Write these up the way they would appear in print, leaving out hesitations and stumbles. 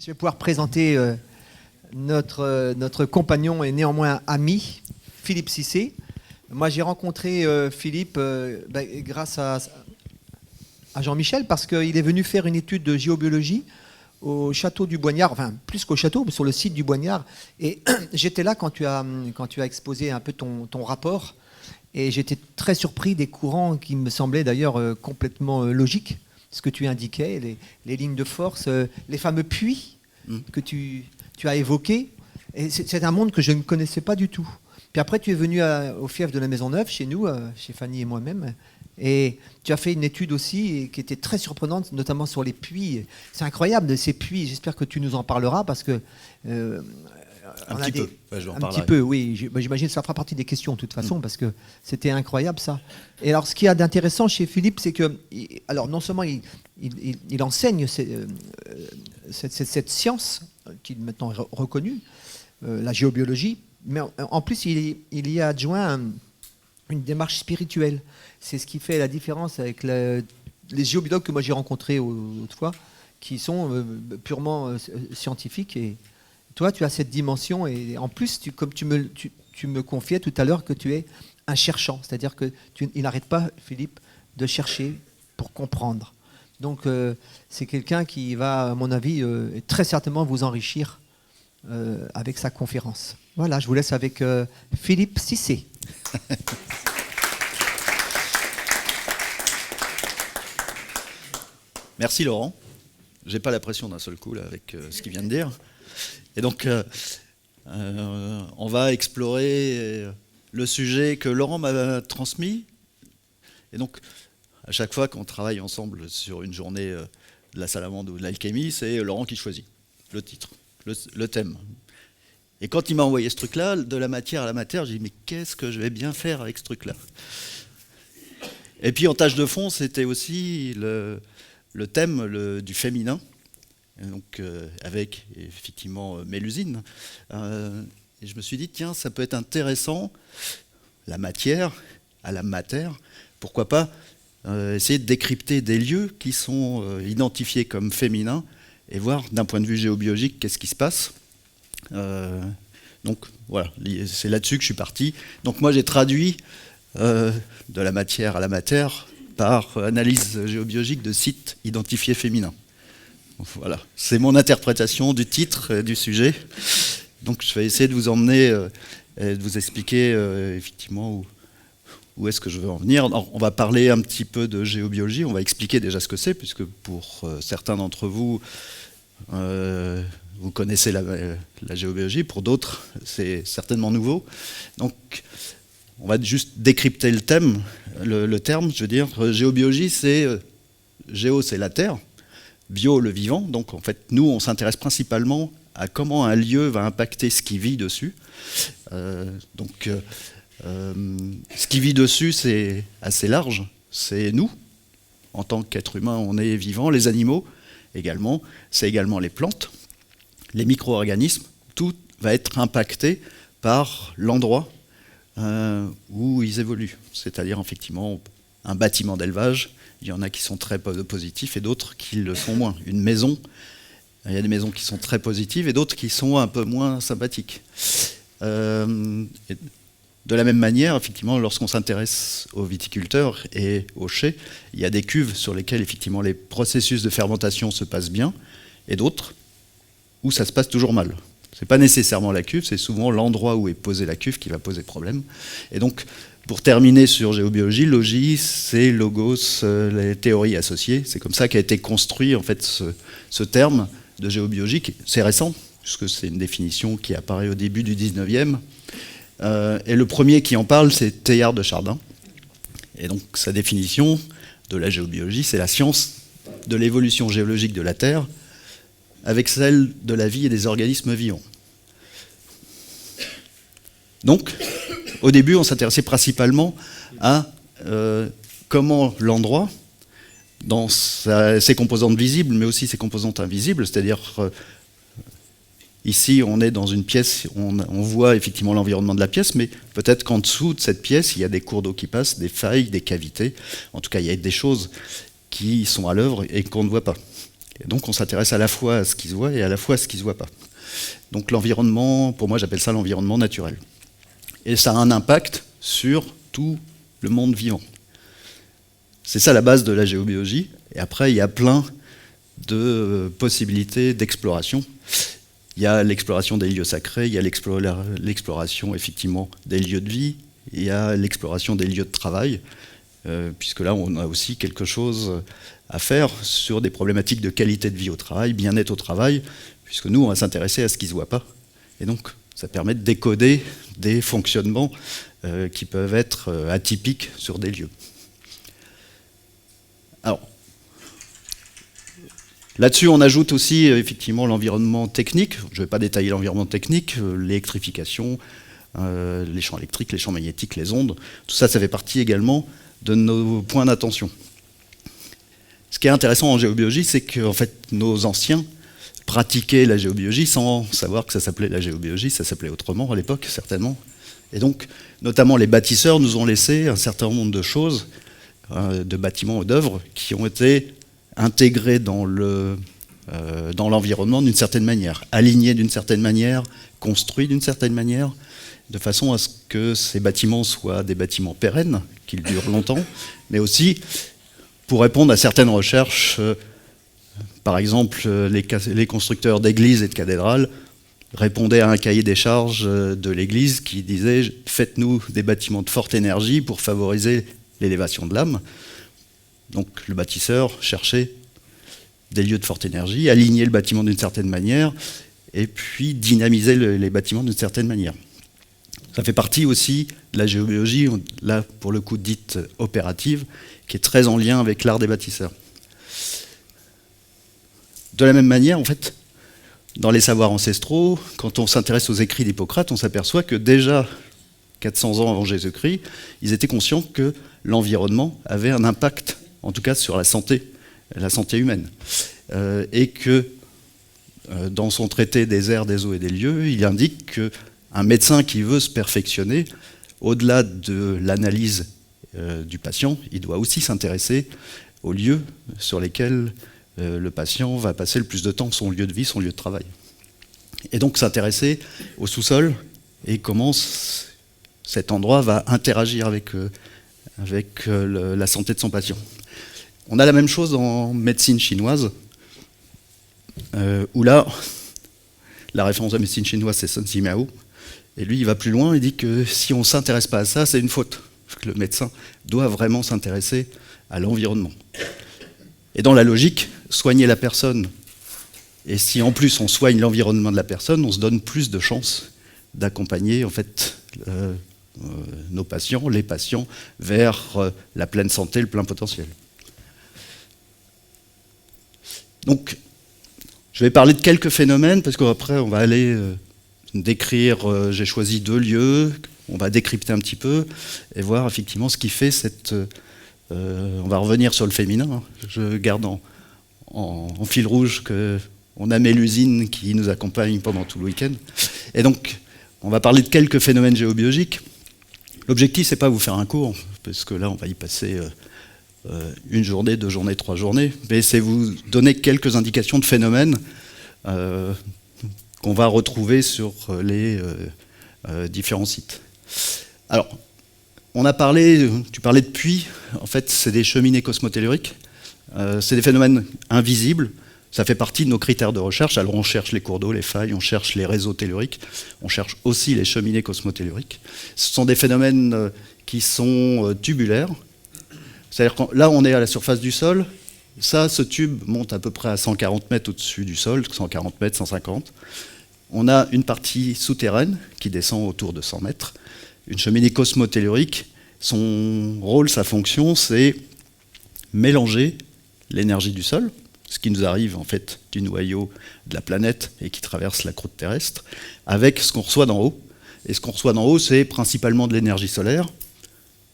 Je vais pouvoir présenter notre compagnon et néanmoins ami, Philippe Cissé. Moi, j'ai rencontré Philippe grâce à Jean-Michel, parce qu'il est venu faire une étude de géobiologie au château du Boignard, enfin plus qu'au château, mais sur le site du Boignard. Et j'étais là quand tu as exposé un peu ton rapport, et j'étais très surpris des courants qui me semblaient d'ailleurs complètement logiques, ce que tu indiquais, les lignes de force, les fameux puits que tu as évoqués. Et c'est un monde que je ne connaissais pas du tout. Puis après, tu es venu au fief de la Maisonneuve, chez nous, chez Fanny et moi-même, et tu as fait une étude aussi qui était très surprenante, notamment sur les puits. C'est incroyable de ces puits. J'espère que tu nous en parleras parce que un petit peu. Ouais, je vais en un parlerai. petit peu, oui. J'imagine que ça fera partie des questions de toute façon parce que c'était incroyable ça. Et alors, ce qu'il y a d'intéressant chez Philippe, c'est que, alors non seulement il enseigne cette science qui est maintenant reconnue, la géobiologie, mais en plus il y a adjoint une démarche spirituelle. C'est ce qui fait la différence avec les géobiologues que moi j'ai rencontrés autrefois, qui sont purement scientifiques. Et toi, tu as cette dimension. Et en plus, comme tu me confiais tout à l'heure que tu es un cherchant. C'est-à-dire qu'il n'arrête pas, Philippe, de chercher pour comprendre. Donc, c'est quelqu'un qui va, à mon avis, très certainement vous enrichir avec sa conférence. Voilà, je vous laisse avec Philippe Cissé. Merci Laurent. J'ai pas la pression d'un seul coup là, avec ce qu'il vient de dire. Et donc, on va explorer le sujet que Laurent m'a transmis. Et donc, à chaque fois qu'on travaille ensemble sur une journée de la salamandre ou de l'alchimie, c'est Laurent qui choisit le titre, le thème. Et quand il m'a envoyé ce truc-là, de la matière à la matière, j'ai dit mais qu'est-ce que je vais bien faire avec ce truc-là? Et puis en tâche de fond, c'était aussi le thème du féminin, et donc avec effectivement Mélusine. Et je me suis dit tiens, ça peut être intéressant, la matière à la matière, pourquoi pas essayer de décrypter des lieux qui sont identifiés comme féminins et voir d'un point de vue géobiologique qu'est-ce qui se passe. Donc voilà, c'est là-dessus que je suis parti. Donc moi j'ai traduit de la matière à la matière par analyse géobiologique de sites identifiés féminins. Voilà, c'est mon interprétation du titre et du sujet. Donc je vais essayer de vous emmener et de vous expliquer effectivement où est-ce que je veux en venir. Alors, on va parler un petit peu de géobiologie, on va expliquer déjà ce que c'est, puisque pour certains d'entre vous, vous connaissez la géobiologie, pour d'autres, c'est certainement nouveau. Donc, on va juste décrypter le terme, je veux dire. Géobiologie, c'est géo, c'est la Terre, bio, le vivant. Donc, en fait, nous, on s'intéresse principalement à comment un lieu va impacter ce qui vit dessus. Ce qui vit dessus, c'est assez large. C'est nous, en tant qu'être humain, on est vivant. Les animaux, également. C'est également les plantes, les micro-organismes. Tout va être impacté par l'endroit où ils évoluent. C'est-à-dire, effectivement, un bâtiment d'élevage, il y en a qui sont très positifs et d'autres qui le sont moins. Une maison, il y a des maisons qui sont très positives et d'autres qui sont un peu moins sympathiques. De la même manière, effectivement, lorsqu'on s'intéresse aux viticulteurs et aux chais, il y a des cuves sur lesquelles, effectivement, les processus de fermentation se passent bien et d'autres où ça se passe toujours mal. Ce n'est pas nécessairement la cuve, c'est souvent l'endroit où est posée la cuve qui va poser problème. Et donc, pour terminer sur géobiologie, logis, c'est logos, les théories associées. C'est comme ça qu'a été construit en fait ce terme de géobiologie. C'est récent, puisque c'est une définition qui apparaît au début du 19e. Et le premier qui en parle, c'est Teilhard de Chardin. Et donc, sa définition de la géobiologie, c'est la science de l'évolution géologique de la Terre avec celle de la vie et des organismes vivants. Donc, au début, on s'intéressait principalement à comment l'endroit, dans ses composantes visibles, mais aussi ses composantes invisibles, c'est-à-dire ici, on est dans une pièce, on voit effectivement l'environnement de la pièce, mais peut-être qu'en dessous de cette pièce, il y a des cours d'eau qui passent, des failles, des cavités. En tout cas, il y a des choses qui sont à l'œuvre et qu'on ne voit pas. Et donc on s'intéresse à la fois à ce qui se voit et à la fois à ce qui ne se voit pas. Donc l'environnement, pour moi j'appelle ça l'environnement naturel. Et ça a un impact sur tout le monde vivant. C'est ça la base de la géobiologie. Et après, il y a plein de possibilités d'exploration. Il y a l'exploration des lieux sacrés, il y a l'exploration effectivement des lieux de vie, il y a l'exploration des lieux de travail, puisque là on a aussi quelque chose à faire sur des problématiques de qualité de vie au travail, bien-être au travail, puisque nous on va s'intéresser à ce qui ne se voit pas. Et donc ça permet de décoder des fonctionnements qui peuvent être atypiques sur des lieux. Alors, là-dessus, on ajoute aussi effectivement l'environnement technique. Je ne vais pas détailler l'environnement technique, l'électrification, les champs électriques, les champs magnétiques, les ondes. Tout ça, ça fait partie également de nos points d'attention. Ce qui est intéressant en géobiologie, c'est que en fait, nos anciens pratiquaient la géobiologie sans savoir que ça s'appelait la géobiologie, ça s'appelait autrement à l'époque, certainement. Et donc, notamment les bâtisseurs nous ont laissé un certain nombre de choses, de bâtiments ou d'œuvres, qui ont été intégrés dans l'environnement d'une certaine manière, alignés d'une certaine manière, construits d'une certaine manière, de façon à ce que ces bâtiments soient des bâtiments pérennes, qu'ils durent longtemps, mais aussi pour répondre à certaines recherches. Par exemple, les constructeurs d'églises et de cathédrales répondaient à un cahier des charges de l'église qui disait « Faites-nous des bâtiments de forte énergie pour favoriser l'élévation de l'âme ». Donc le bâtisseur cherchait des lieux de forte énergie, aligner le bâtiment d'une certaine manière, et puis dynamiser les bâtiments d'une certaine manière. Ça fait partie aussi de la géobiologie, là pour le coup dite opérative, qui est très en lien avec l'art des bâtisseurs. De la même manière, en fait, dans les savoirs ancestraux, quand on s'intéresse aux écrits d'Hippocrate, on s'aperçoit que déjà 400 ans avant Jésus-Christ, ils étaient conscients que l'environnement avait un impact, en tout cas sur la santé humaine. Et que dans son traité des airs, des eaux et des lieux, il indique qu'un médecin qui veut se perfectionner, au-delà de l'analyse du patient, il doit aussi s'intéresser aux lieux sur lesquels le patient va passer le plus de temps, son lieu de vie, son lieu de travail. Et donc s'intéresser au sous-sol et comment cet endroit va interagir avec la santé de son patient. On a la même chose en médecine chinoise, où là, la référence de la médecine chinoise, c'est Sun Simiao, et lui, il va plus loin, il dit que si on ne s'intéresse pas à ça, c'est une faute. Que le médecin doit vraiment s'intéresser à l'environnement. Et dans la logique, soigner la personne, et si en plus on soigne l'environnement de la personne, on se donne plus de chances d'accompagner en fait nos patients, les patients, vers la pleine santé, le plein potentiel. Donc, je vais parler de quelques phénomènes, parce qu'après on va aller décrire, j'ai choisi 2 lieux, on va décrypter un petit peu, et voir effectivement ce qui fait cette... on va revenir sur le féminin, hein. Je garde en fil rouge qu'on a Mélusine qui nous accompagne pendant tout le week-end. Et donc, on va parler de quelques phénomènes géobiologiques. L'objectif, c'est pas vous faire un cours, parce que là, on va y passer 1 journée, 2 journées, 3 journées, mais c'est vous donner quelques indications de phénomènes qu'on va retrouver sur les différents sites. Alors, tu parlais de puits, en fait, c'est des cheminées cosmotelluriques, c'est des phénomènes invisibles, ça fait partie de nos critères de recherche. Alors on cherche les cours d'eau, les failles, on cherche les réseaux telluriques, on cherche aussi les cheminées cosmotelluriques. Ce sont des phénomènes qui sont tubulaires, c'est-à-dire que là on est à la surface du sol, ce tube monte à peu près à 140 mètres au-dessus du sol, 140 mètres, 150. On a une partie souterraine qui descend autour de 100 mètres. Une cheminée cosmotellurique, son rôle, sa fonction, c'est mélanger l'énergie du sol, ce qui nous arrive en fait du noyau de la planète et qui traverse la croûte terrestre, avec ce qu'on reçoit d'en haut. Et ce qu'on reçoit d'en haut, c'est principalement de l'énergie solaire,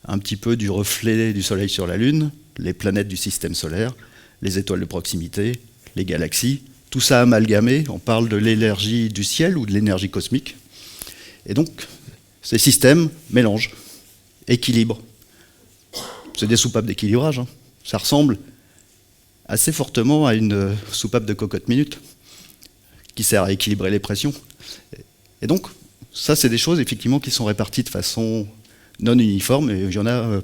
un petit peu du reflet du Soleil sur la Lune, les planètes du système solaire, les étoiles de proximité, les galaxies, tout ça amalgamé, on parle de l'énergie du ciel ou de l'énergie cosmique. Et donc, ces systèmes mélangent, équilibrent. C'est des soupapes d'équilibrage, hein. Ça ressemble assez fortement à une soupape de cocotte minute qui sert à équilibrer les pressions. Et donc, ça, c'est des choses effectivement qui sont réparties de façon non uniforme, et il y en a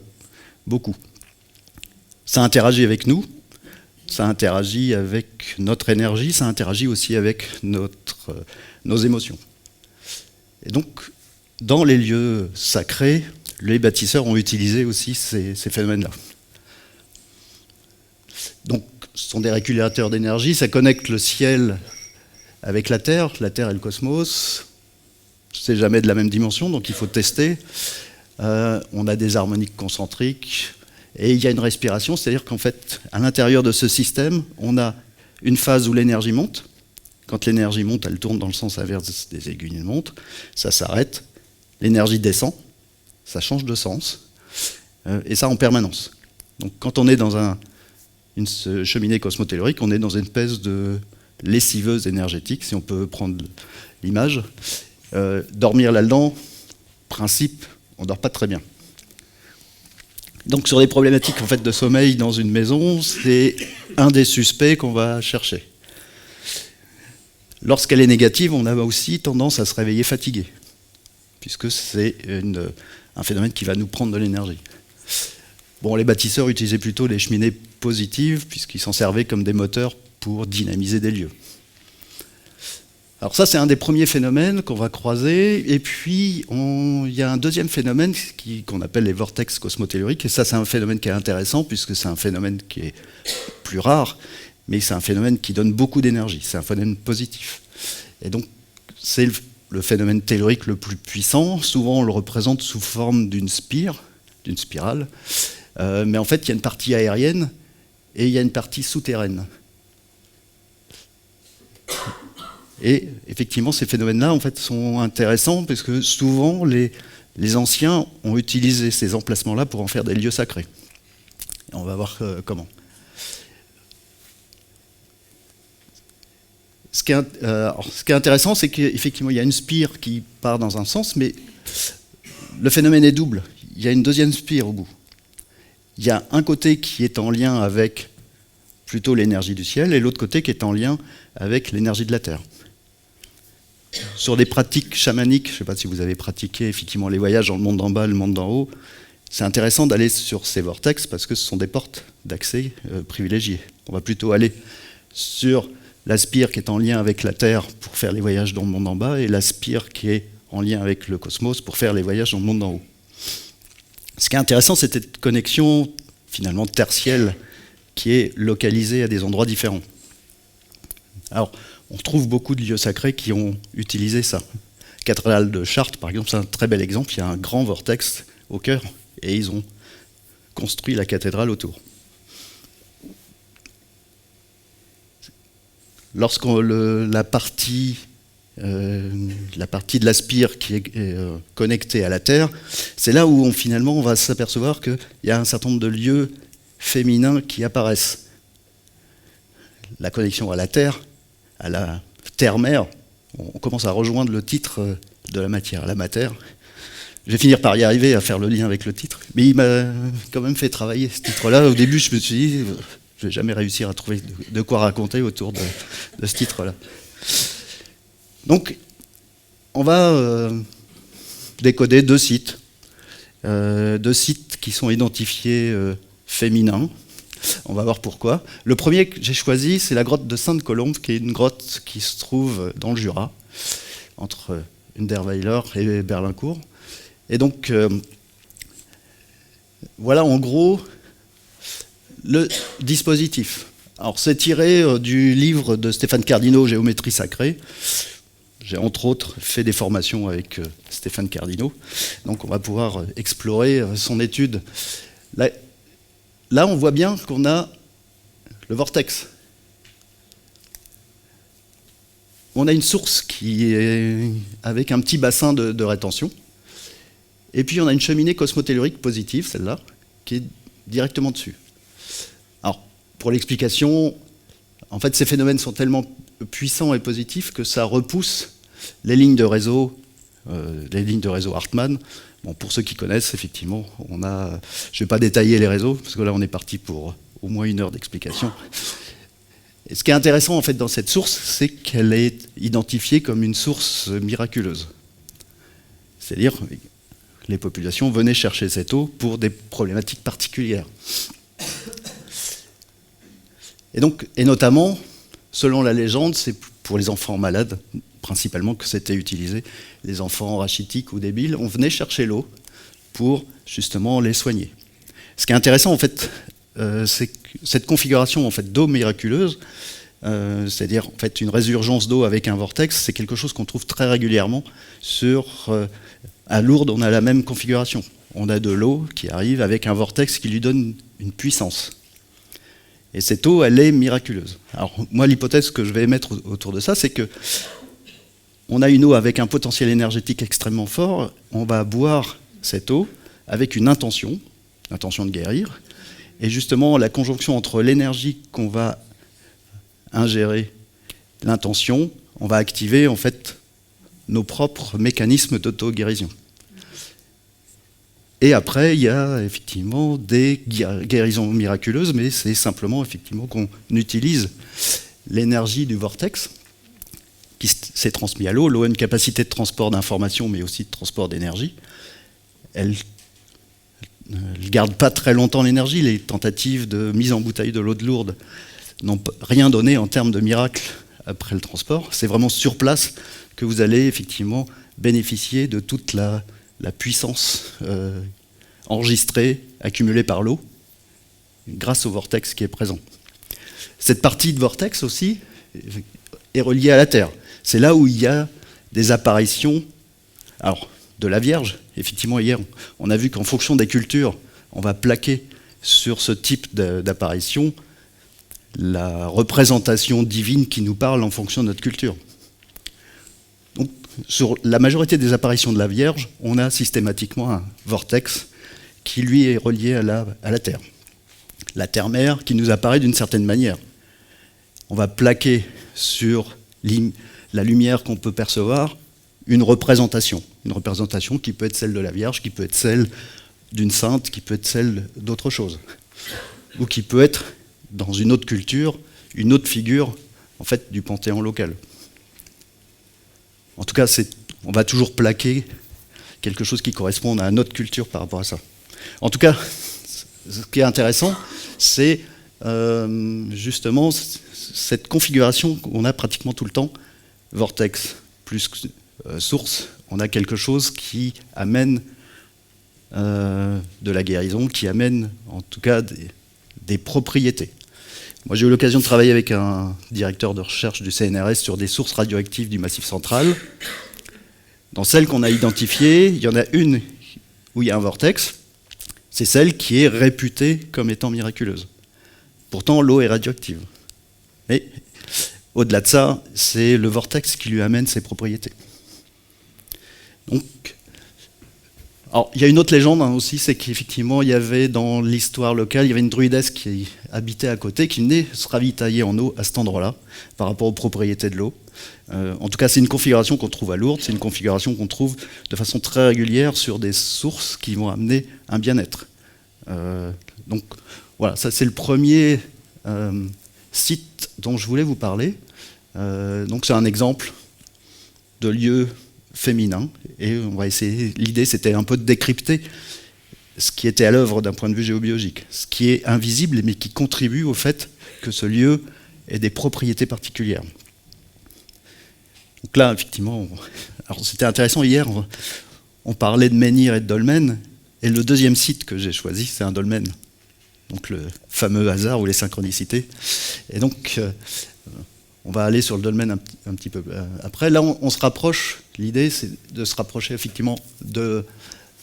beaucoup. Ça interagit avec nous, ça interagit avec notre énergie, ça interagit aussi avec nos émotions. Et donc, dans les lieux sacrés, les bâtisseurs ont utilisé aussi ces phénomènes-là. Donc, ce sont des régulateurs d'énergie, ça connecte le ciel avec la Terre et le cosmos. C'est jamais de la même dimension, donc il faut tester. On a des harmoniques concentriques, et il y a une respiration, c'est-à-dire qu'en fait, à l'intérieur de ce système, on a une phase où l'énergie monte. Quand l'énergie monte, elle tourne dans le sens inverse des aiguilles de montre, ça s'arrête, l'énergie descend, ça change de sens, et ça en permanence. Donc quand on est dans une cheminée cosmotellurique, on est dans une espèce de lessiveuse énergétique, si on peut prendre l'image. Dormir là-dedans, principe, on ne dort pas très bien. Donc sur les problématiques en fait, de sommeil dans une maison, c'est un des suspects qu'on va chercher. Lorsqu'elle est négative, on a aussi tendance à se réveiller fatigué, puisque c'est un phénomène qui va nous prendre de l'énergie. Bon, les bâtisseurs utilisaient plutôt les cheminées positives, puisqu'ils s'en servaient comme des moteurs pour dynamiser des lieux. Alors ça, c'est un des premiers phénomènes qu'on va croiser. Et puis, il y a un deuxième phénomène qu'on appelle les vortex cosmotelluriques. Et ça, c'est un phénomène qui est intéressant, puisque c'est un phénomène qui est plus rare, mais c'est un phénomène qui donne beaucoup d'énergie. C'est un phénomène positif. Et donc, c'est le phénomène tellurique le plus puissant. Souvent, on le représente sous forme d'une spirale. Mais en fait, il y a une partie aérienne et il y a une partie souterraine. Et effectivement, ces phénomènes-là en fait, sont intéressants parce que souvent, les anciens ont utilisé ces emplacements-là pour en faire des lieux sacrés. Et on va voir comment. Ce qui est intéressant, c'est qu'effectivement, il y a une spire qui part dans un sens, mais le phénomène est double. Il y a une deuxième spire au bout. Il y a un côté qui est en lien avec plutôt l'énergie du ciel, et l'autre côté qui est en lien avec l'énergie de la Terre. Sur des pratiques chamaniques, je ne sais pas si vous avez pratiqué effectivement les voyages dans le monde d'en bas, le monde d'en haut, c'est intéressant d'aller sur ces vortex parce que ce sont des portes d'accès privilégiées. On va plutôt aller sur la spire qui est en lien avec la Terre pour faire les voyages dans le monde d'en bas et la spire qui est en lien avec le cosmos pour faire les voyages dans le monde d'en haut. Ce qui est intéressant, c'est cette connexion finalement tertielle qui est localisée à des endroits différents. Alors, on trouve beaucoup de lieux sacrés qui ont utilisé ça. La cathédrale de Chartres, par exemple, c'est un très bel exemple. Il y a un grand vortex au cœur et ils ont construit la cathédrale autour. La partie de la spire qui est connectée à la Terre, c'est là où finalement on va s'apercevoir qu'il y a un certain nombre de lieux féminins qui apparaissent. La connexion à la Terre, à la terre-mère, on commence à rejoindre le titre de la matière, la matière. Je vais finir par y arriver à faire le lien avec le titre, mais il m'a quand même fait travailler ce titre-là. Au début, je me suis dit, je ne vais jamais réussir à trouver de quoi raconter autour de ce titre-là. Donc, on va décoder deux sites qui sont identifiés féminins. On va voir pourquoi. Le premier que j'ai choisi, c'est la grotte de Sainte-Colombe, qui est une grotte qui se trouve dans le Jura, entre Underweiler et Berlincourt. Et donc, voilà en gros le dispositif. Alors, c'est tiré du livre de Stéphane Cardino, Géométrie sacrée. J'ai entre autres fait des formations avec Stéphane Cardino. Donc, on va pouvoir explorer son étude. Là, on voit bien qu'on a le vortex. On a une source qui est avec un petit bassin de rétention. Et puis, on a une cheminée cosmotellurique positive, celle-là, qui est directement dessus. Alors, pour l'explication, en fait, ces phénomènes sont tellement puissants et positifs que ça repousse les lignes de réseau Hartmann. Bon, pour ceux qui connaissent, effectivement, je ne vais pas détailler les réseaux, parce que là, on est parti pour au moins 1 heure d'explication. Et ce qui est intéressant en fait dans cette source, c'est qu'elle est identifiée comme une source miraculeuse. C'est-à-dire que les populations venaient chercher cette eau pour des problématiques particulières. Et notamment, selon la légende, c'est pour les enfants malades, principalement, que c'était utilisé. Les enfants rachitiques ou débiles, on venait chercher l'eau pour justement les soigner. Ce qui est intéressant, en fait, c'est que cette configuration en fait, d'eau miraculeuse, c'est-à-dire en fait, une résurgence d'eau avec un vortex, c'est quelque chose qu'on trouve très régulièrement à Lourdes, on a la même configuration. On a de l'eau qui arrive avec un vortex qui lui donne une puissance. Et cette eau, elle est miraculeuse. Alors moi, l'hypothèse que je vais émettre autour de ça, c'est que on a une eau avec un potentiel énergétique extrêmement fort, on va boire cette eau avec une intention de guérir, et justement la conjonction entre l'énergie qu'on va ingérer, l'intention, on va activer en fait nos propres mécanismes d'auto-guérison. Et après, il y a effectivement des guérisons miraculeuses, mais c'est simplement effectivement qu'on utilise l'énergie du vortex qui s'est transmis à l'eau. L'eau a une capacité de transport d'informations, mais aussi de transport d'énergie. Elle ne garde pas très longtemps l'énergie. Les tentatives de mise en bouteille de l'eau de Lourdes n'ont rien donné en termes de miracle après le transport. C'est vraiment sur place que vous allez effectivement bénéficier de toute la puissance enregistrée, accumulée par l'eau, grâce au vortex qui est présent. Cette partie de vortex aussi est reliée à la Terre. C'est là où il y a des apparitions, alors de la Vierge. Effectivement, hier, on a vu qu'en fonction des cultures, on va plaquer sur ce type d'apparition la représentation divine qui nous parle en fonction de notre culture. Donc, sur la majorité des apparitions de la Vierge, on a systématiquement un vortex qui, lui, est relié à la Terre. La Terre-Mère qui nous apparaît d'une certaine manière. On va plaquer sur la lumière qu'on peut percevoir une représentation qui peut être celle de la Vierge, qui peut être celle d'une sainte, qui peut être celle d'autre chose, ou qui peut être, dans une autre culture, une autre figure en fait, du panthéon local. En tout cas, on va toujours plaquer quelque chose qui correspond à notre culture par rapport à ça. En tout cas, ce qui est intéressant, c'est justement cette configuration qu'on a pratiquement tout le temps, vortex plus source, on a quelque chose qui amène de la guérison, qui amène en tout cas des propriétés. Moi, j'ai eu l'occasion de travailler avec un directeur de recherche du CNRS sur des sources radioactives du Massif central. Dans celles qu'on a identifiées, il y en a une où il y a un vortex. C'est celle qui est réputée comme étant miraculeuse. Pourtant, l'eau est radioactive. Mais au-delà de ça, c'est le vortex qui lui amène ses propriétés. Donc, alors, il y a une autre légende aussi, c'est qu'effectivement, il y avait dans l'histoire locale, il y avait une druidesse qui habitait à côté, qui venait se ravitailler en eau à cet endroit-là, par rapport aux propriétés de l'eau. En tout cas, c'est une configuration qu'on trouve à Lourdes, c'est une configuration qu'on trouve de façon très régulière sur des sources qui vont amener un bien-être. Donc, voilà, ça c'est le premier site dont je voulais vous parler. Donc, c'est un exemple de lieu féminin, et on va essayer, l'idée c'était un peu de décrypter ce qui était à l'œuvre d'un point de vue géobiologique, ce qui est invisible mais qui contribue au fait que ce lieu ait des propriétés particulières. Donc là, effectivement, alors c'était intéressant, hier on parlait de menhir et de dolmen, et le deuxième site que j'ai choisi, c'est un dolmen, donc le fameux hasard ou les synchronicités, et donc on va aller sur le dolmen un petit peu après. Là, on se rapproche. L'idée, c'est de se rapprocher effectivement de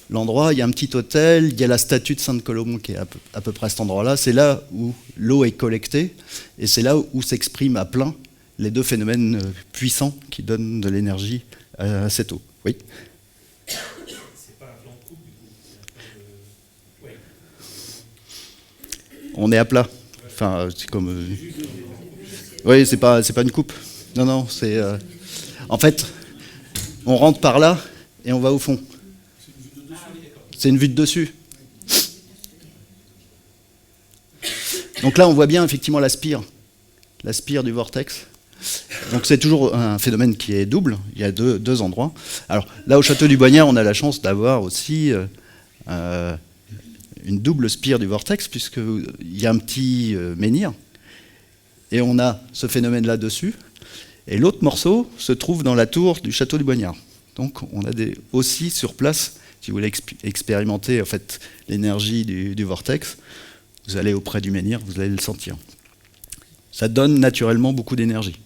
l'endroit. Il y a un petit hôtel, il y a la statue de Sainte-Colombe qui est à peu près à cet endroit-là. C'est là où l'eau est collectée et c'est là où s'expriment à plein les deux phénomènes puissants qui donnent de l'énergie à cette eau. Oui. C'est pas un plan de coupe du coup. Ouais. On est à plat. Enfin, c'est comme. Oui, c'est pas une coupe. Non, non, c'est. En fait, on rentre par là et on va au fond. C'est une vue de dessus. Donc là, on voit bien effectivement la spire du vortex. Donc c'est toujours un phénomène qui est double, il y a deux endroits. Alors là, au château du Boignard, on a la chance d'avoir aussi une double spire du vortex, puisqu'il y a un petit menhir, et on a ce phénomène-là dessus, et l'autre morceau se trouve dans la tour du château du Boignard. Donc on a aussi sur place, si vous voulez expérimenter en fait, l'énergie du vortex, vous allez auprès du menhir, vous allez le sentir. Ça donne naturellement beaucoup d'énergie.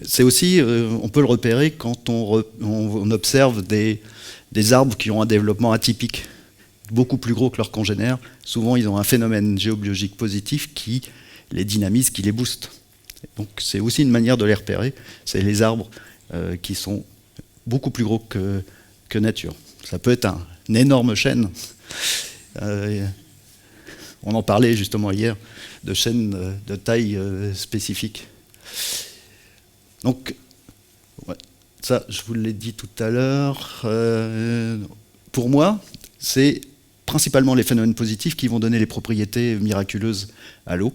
C'est aussi, on peut le repérer quand on observe des arbres qui ont un développement atypique, beaucoup plus gros que leurs congénères. Souvent, ils ont un phénomène géobiologique positif qui les dynamise, qui les booste. Donc, c'est aussi une manière de les repérer. C'est les arbres qui sont beaucoup plus gros que nature. Ça peut être un énorme chêne. On en parlait justement hier, de chênes de taille spécifique. Donc, ouais, ça, je vous l'ai dit tout à l'heure. Pour moi, c'est principalement les phénomènes positifs qui vont donner les propriétés miraculeuses à l'eau.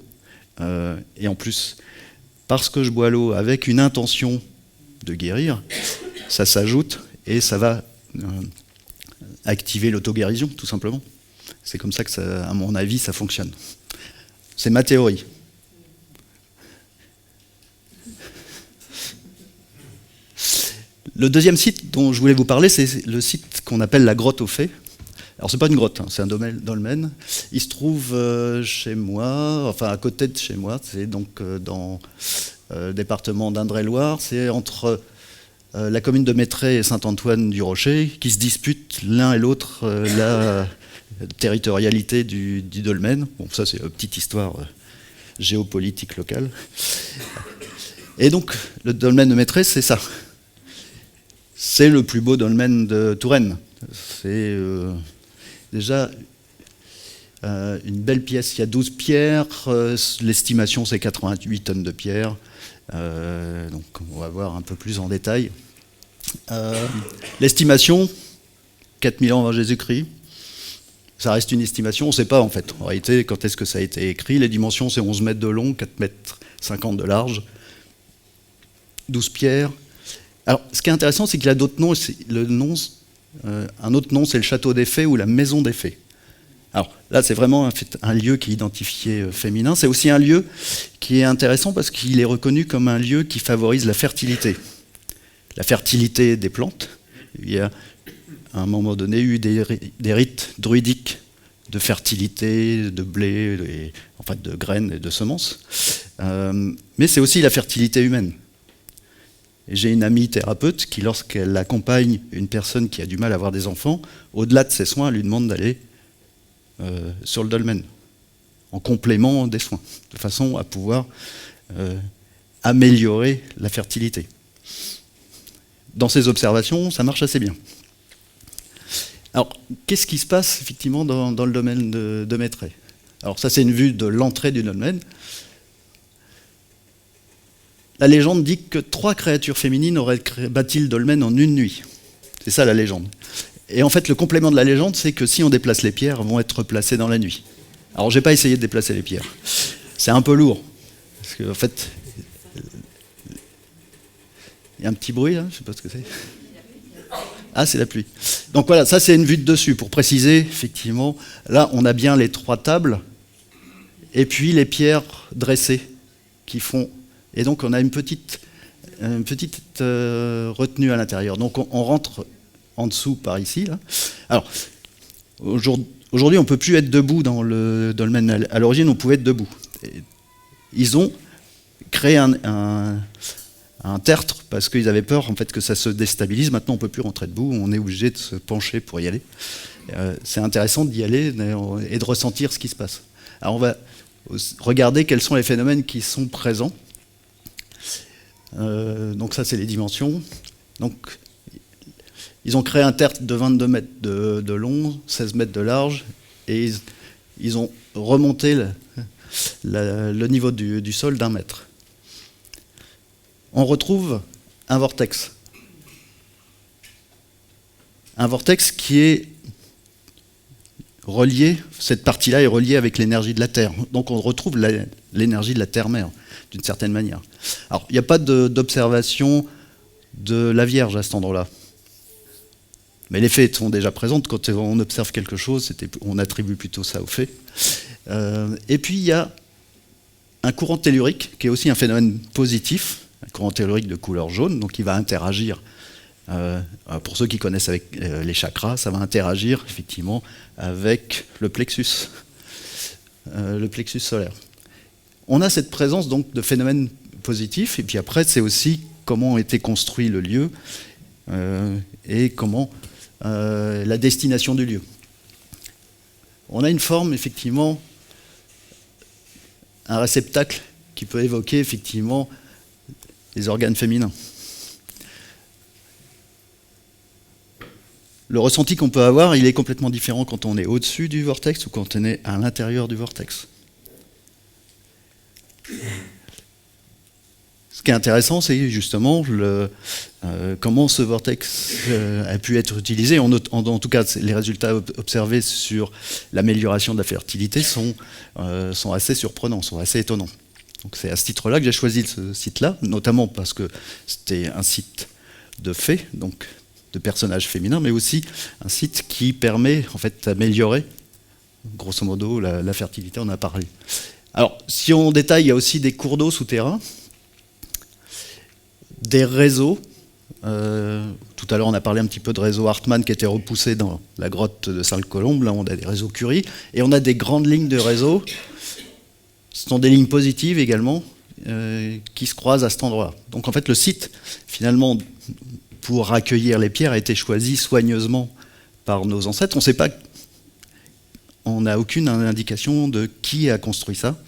Et en plus, parce que je bois l'eau avec une intention de guérir, ça s'ajoute et ça va activer l'auto-guérison, tout simplement. C'est comme ça que, ça, à mon avis, ça fonctionne. C'est ma théorie. Le deuxième site dont je voulais vous parler, c'est le site qu'on appelle la grotte aux fées. Alors, c'est pas une grotte, hein, c'est un dolmen. Il se trouve chez moi, enfin à côté de chez moi, c'est donc dans le département d'Indre-et-Loire. C'est entre la commune de Mettray et Saint-Antoine-du-Rocher qui se disputent l'un et l'autre la territorialité du dolmen. Bon, ça, c'est une petite histoire géopolitique locale. Et donc, le dolmen de Mettray, c'est ça. C'est le plus beau dolmen de Touraine. C'est déjà une belle pièce. Il y a 12 pierres. L'estimation, c'est 88 tonnes de pierres. Donc, on va voir un peu plus en détail. L'estimation, 4000 ans avant Jésus-Christ. Ça reste une estimation. On ne sait pas, en fait. En réalité, quand est-ce que ça a été écrit? Les dimensions, c'est 11 mètres de long, 4 mètres 50 de large. 12 pierres. Alors, ce qui est intéressant, c'est qu'il y a d'autres noms. Un autre nom, c'est le château des fées ou la maison des fées. Alors là, c'est vraiment un lieu qui est identifié féminin. C'est aussi un lieu qui est intéressant parce qu'il est reconnu comme un lieu qui favorise la fertilité. La fertilité des plantes. Il y a, à un moment donné, eu des rites druidiques de fertilité, de blé, en fait de graines et de semences. Mais c'est aussi la fertilité humaine. J'ai une amie thérapeute qui, lorsqu'elle accompagne une personne qui a du mal à avoir des enfants, au-delà de ses soins, elle lui demande d'aller sur le dolmen, en complément des soins, de façon à pouvoir améliorer la fertilité. Dans ces observations, ça marche assez bien. Alors, qu'est-ce qui se passe effectivement dans le domaine de Mettray? Alors ça, c'est une vue de l'entrée du dolmen. La légende dit que 3 créatures féminines auraient bâti le dolmen en une nuit. C'est ça la légende. Et en fait, le complément de la légende, c'est que si on déplace les pierres, elles vont être placées dans la nuit. Alors, j'ai pas essayé de déplacer les pierres. C'est un peu lourd. Parce qu'en fait, il y a un petit bruit, là, je sais pas ce que c'est. Ah, c'est la pluie. Donc voilà, ça c'est une vue de dessus. Pour préciser, effectivement, là, on a bien les 3 tables, et puis les pierres dressées qui font... Et donc on a une petite retenue à l'intérieur. Donc on rentre en dessous par ici. Là. Alors, aujourd'hui, on ne peut plus être debout dans le dolmen. À l'origine, on pouvait être debout. Ils ont créé un tertre parce qu'ils avaient peur en fait, que ça se déstabilise. Maintenant, on ne peut plus rentrer debout. On est obligé de se pencher pour y aller. C'est intéressant d'y aller et de ressentir ce qui se passe. Alors, on va regarder quels sont les phénomènes qui sont présents. Donc ça, c'est les dimensions. Donc, ils ont créé un tertre de 22 mètres de long, 16 mètres de large, et ils ont remonté le niveau du sol d'1 mètre. On retrouve un vortex. Un vortex qui est reliée, cette partie-là est reliée avec l'énergie de la Terre. Donc on retrouve l'énergie de la Terre-mère, d'une certaine manière. Alors, il n'y a pas d'observation de la Vierge à cet endroit-là. Mais les faits sont déjà présents. Quand on observe quelque chose, on attribue plutôt ça aux faits. Et puis, il y a un courant tellurique, qui est aussi un phénomène positif, un courant tellurique de couleur jaune, donc il va interagir, pour ceux qui connaissent avec les chakras, ça va interagir effectivement avec le plexus solaire. On a cette présence donc de phénomènes positifs, et puis après c'est aussi comment a été construit le lieu, et comment la destination du lieu. On a une forme effectivement, un réceptacle qui peut évoquer effectivement les organes féminins. Le ressenti qu'on peut avoir, il est complètement différent quand on est au-dessus du vortex ou quand on est à l'intérieur du vortex. Ce qui est intéressant, c'est justement comment ce vortex a pu être utilisé. En tout cas, les résultats observés sur l'amélioration de la fertilité sont assez surprenants, sont assez étonnants. Donc c'est à ce titre-là que j'ai choisi ce site-là, notamment parce que c'était un site de fées, donc de personnages féminins, mais aussi un site qui permet en fait d'améliorer, grosso modo, la fertilité, on en a parlé. Alors, si on détaille, il y a aussi des cours d'eau souterrains, des réseaux. Tout à l'heure, on a parlé un petit peu de réseau Hartmann qui était repoussé dans la grotte de Sainte-Colombe. Là, on a des réseaux Curie. Et on a des grandes lignes de réseau. Ce sont des lignes positives également qui se croisent à cet endroit. Donc, en fait, le site, finalement, pour accueillir les pierres, a été choisi soigneusement par nos ancêtres. On ne sait pas, on n'a aucune indication de qui a construit ça.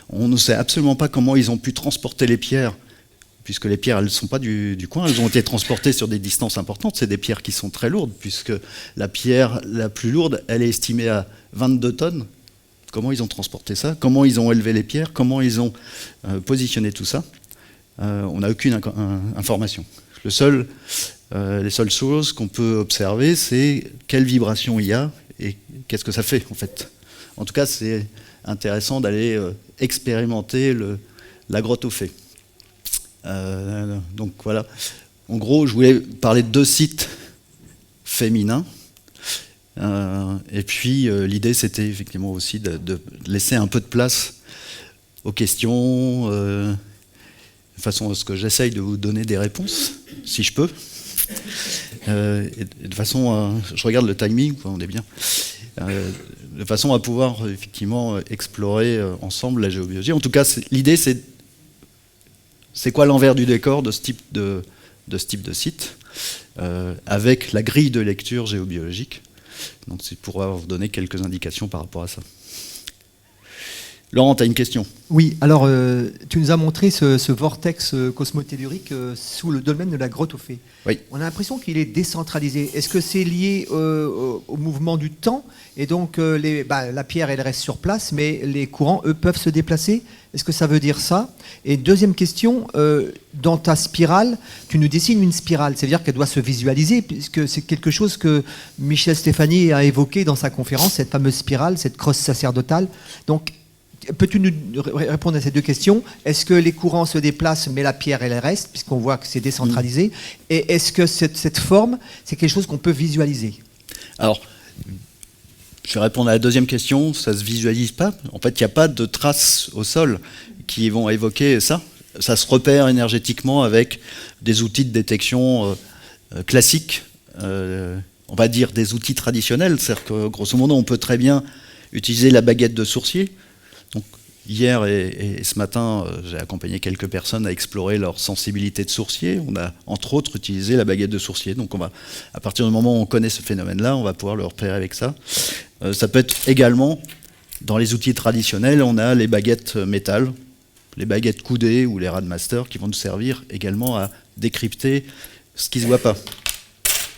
On ne sait absolument pas comment ils ont pu transporter les pierres, puisque les pierres, elles ne sont pas du coin, elles ont été transportées sur des distances importantes. C'est des pierres qui sont très lourdes, puisque la pierre la plus lourde, elle est estimée à 22 tonnes. Comment ils ont transporté ça? Comment ils ont élevé les pierres? Comment ils ont positionné tout ça? On n'a aucune information. Les seules choses qu'on peut observer, c'est quelle vibration il y a et qu'est-ce que ça fait, en fait. En tout cas, c'est intéressant d'aller expérimenter la grotte aux fées. Donc voilà. En gros, je voulais parler de 2 sites féminins. Et puis, l'idée, c'était effectivement aussi de laisser un peu de place aux questions, de façon à ce que j'essaye de vous donner des réponses, si je peux. Et de façon à, je regarde le timing, on est bien. De façon à pouvoir effectivement explorer ensemble la géobiologie. En tout cas, l'idée, c'est quoi l'envers du décor de ce type de site, avec la grille de lecture géobiologique. Donc c'est pour vous donner quelques indications par rapport à ça. Laurent, tu as une question? Oui, alors tu nous as montré ce vortex cosmotellurique sous le domaine de la grotte aux fées. Oui. On a l'impression qu'il est décentralisé. Est-ce que c'est lié au mouvement du temps? Et donc la pierre, elle reste sur place, mais les courants, eux, peuvent se déplacer? Est-ce que ça veut dire ça? Et deuxième question, dans ta spirale, tu nous dessines une spirale. C'est-à-dire qu'elle doit se visualiser, puisque c'est quelque chose que Michel Stéphanie a évoqué dans sa conférence, cette fameuse spirale, cette crosse sacerdotale. Donc, peux-tu nous répondre à ces 2 questions? Est-ce que les courants se déplacent, mais la pierre, elle reste, puisqu'on voit que c'est décentralisé? Et est-ce que cette forme, c'est quelque chose qu'on peut visualiser? Alors, je vais répondre à la deuxième question. Ça ne se visualise pas. En fait, il n'y a pas de traces au sol qui vont évoquer ça. Ça se repère énergétiquement avec des outils de détection classiques, on va dire des outils traditionnels. C'est-à-dire que, grosso modo, on peut très bien utiliser la baguette de sourcier. Donc, hier et ce matin, j'ai accompagné quelques personnes à explorer leur sensibilité de sourcier. On a, entre autres, utilisé la baguette de sourcier. Donc, à partir du moment où on connaît ce phénomène-là, on va pouvoir le repérer avec ça. Ça peut être également, dans les outils traditionnels, on a les baguettes métal, les baguettes coudées ou les Radmaster qui vont nous servir également à décrypter ce qui ne se voit pas.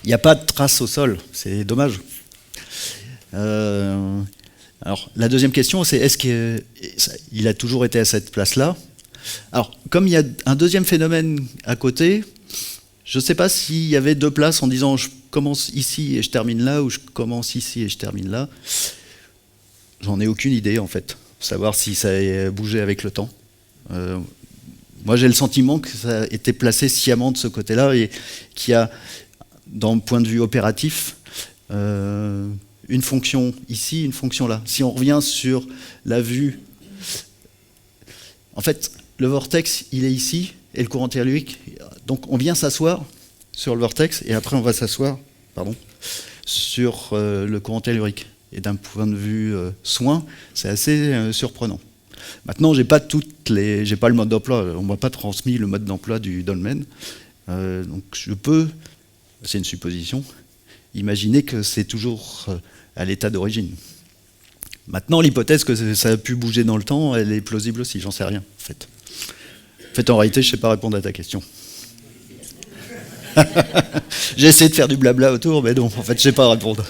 Il n'y a pas de traces au sol, c'est dommage. Alors, la deuxième question, c'est est-ce qu'il a toujours été à cette place-là? Alors, comme il y a un deuxième phénomène à côté, je ne sais pas s'il y avait 2 places en disant je commence ici et je termine là, ou je commence ici et je termine là, j'en ai aucune idée en fait. Savoir si ça a bougé avec le temps. Moi j'ai le sentiment que ça a été placé sciemment de ce côté-là et qu'il y a, d'un point de vue opératif, une fonction ici, une fonction là. Si on revient sur la vue, en fait, le vortex, il est ici, et le courant tellurique, donc on vient s'asseoir sur le vortex, et après on va s'asseoir, sur le courant tellurique. Et d'un point de vue soin, c'est assez surprenant. Maintenant, j'ai pas le mode d'emploi, on m'a pas transmis le mode d'emploi du dolmen, donc je peux, c'est une supposition, imaginer que c'est toujours à l'état d'origine. Maintenant, l'hypothèse que ça a pu bouger dans le temps, elle est plausible aussi, j'en sais rien, en fait. En réalité, je ne sais pas répondre à ta question. J'ai essayé de faire du blabla autour, mais non, en fait, je ne sais pas répondre.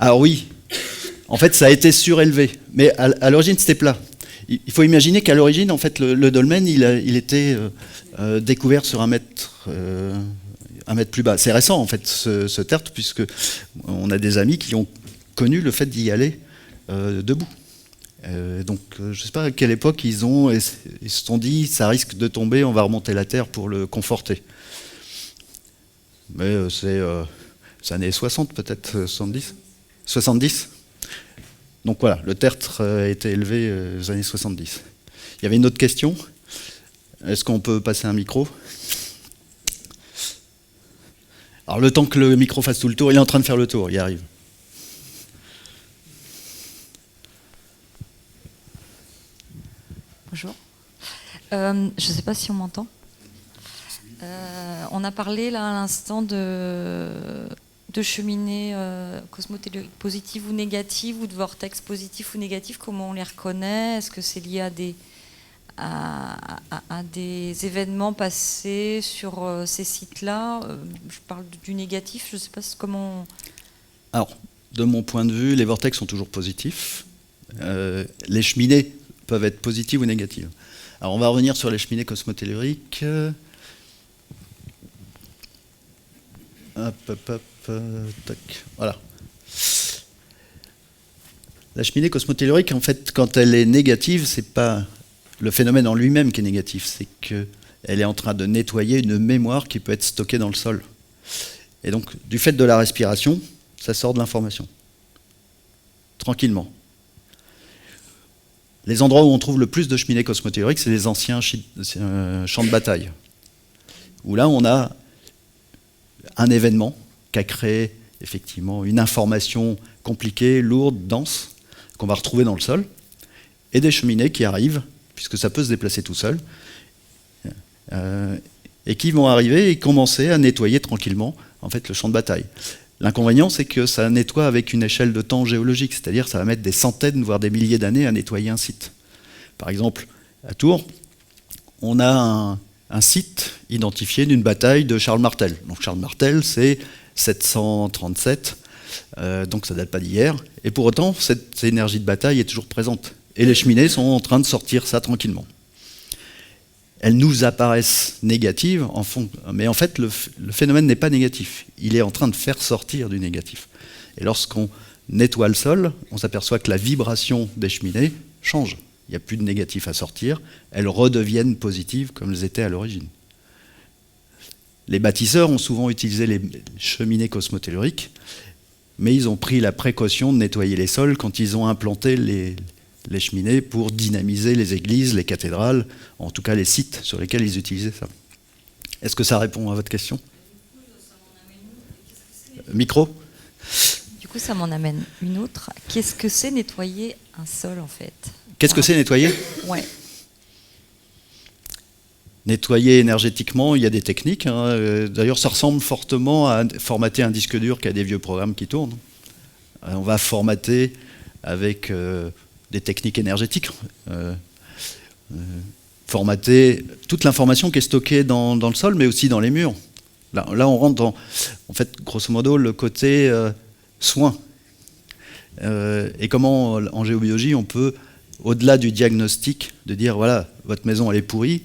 Alors oui, en fait, ça a été surélevé, mais à l'origine, c'était plat. Il faut imaginer qu'à l'origine, en fait, le dolmen, il était découvert sur 1 mètre plus bas. C'est récent, en fait, ce tertre, puisque on a des amis qui ont connu le fait d'y aller debout. Donc, je ne sais pas à quelle époque ils se sont dit, ça risque de tomber, on va remonter la terre pour le conforter. Mais c'est années 60 peut-être, 70 70. Donc voilà, le tertre a été élevé aux années 70. Il y avait une autre question. Est-ce qu'on peut passer un micro ? Alors le temps que le micro fasse tout le tour, il est en train de faire le tour, il arrive. Bonjour. Je ne sais pas si on m'entend. On a parlé là à l'instant de cheminées cosmotelluriques positives ou négatives, ou de vortex positifs ou négatifs. Comment on les reconnaît? Est-ce que c'est lié à des événements passés sur ces sites-là? Je parle du négatif, je ne sais pas comment... Alors, de mon point de vue, les vortex sont toujours positifs. Les cheminées peuvent être positives ou négatives. Alors, on va revenir sur les cheminées cosmotelluriques. Tac, voilà. La cheminée cosmotellurique, en fait, quand elle est négative, c'est pas le phénomène en lui-même qui est négatif, c'est qu'elle est en train de nettoyer une mémoire qui peut être stockée dans le sol. Et donc, du fait de la respiration, ça sort de l'information. Tranquillement. Les endroits où on trouve le plus de cheminées cosmotelluriques, c'est les anciens champs de bataille. Où là, on a un événement qui a créé effectivement une information compliquée, lourde, dense, qu'on va retrouver dans le sol, et des cheminées qui arrivent, puisque ça peut se déplacer tout seul, et qui vont arriver et commencer à nettoyer tranquillement en fait, le champ de bataille. L'inconvénient, c'est que ça nettoie avec une échelle de temps géologique, c'est-à-dire que ça va mettre des centaines, voire des milliers d'années à nettoyer un site. Par exemple, à Tours, on a un site identifié d'une bataille de Charles Martel. Donc Charles Martel, c'est 737, donc ça ne date pas d'hier, et pour autant, cette énergie de bataille est toujours présente. Et les cheminées sont en train de sortir ça tranquillement. Elles nous apparaissent négatives, mais en fait, le phénomène n'est pas négatif. Il est en train de faire sortir du négatif. Et lorsqu'on nettoie le sol, on s'aperçoit que la vibration des cheminées change. Il n'y a plus de négatif à sortir. Elles redeviennent positives comme elles étaient à l'origine. Les bâtisseurs ont souvent utilisé les cheminées cosmotelluriques, mais ils ont pris la précaution de nettoyer les sols quand ils ont implanté les cheminées pour dynamiser les églises, les cathédrales, en tout cas les sites sur lesquels ils utilisaient ça. Est-ce que ça répond à votre question? Micro? Du coup, ça m'en amène une autre. Qu'est-ce que c'est nettoyer un sol, en fait? Qu'est-ce que c'est nettoyer? Ouais. Nettoyer énergétiquement, il y a des techniques. D'ailleurs, ça ressemble fortement à formater un disque dur qui a des vieux programmes qui tournent. On va formater avec des techniques énergétiques. Formater toute l'information qui est stockée dans le sol, mais aussi dans les murs. Là, on rentre dans, en fait, grosso modo, le côté soin. Et comment, en géobiologie, on peut, au-delà du diagnostic, de dire, voilà, votre maison, elle est pourrie,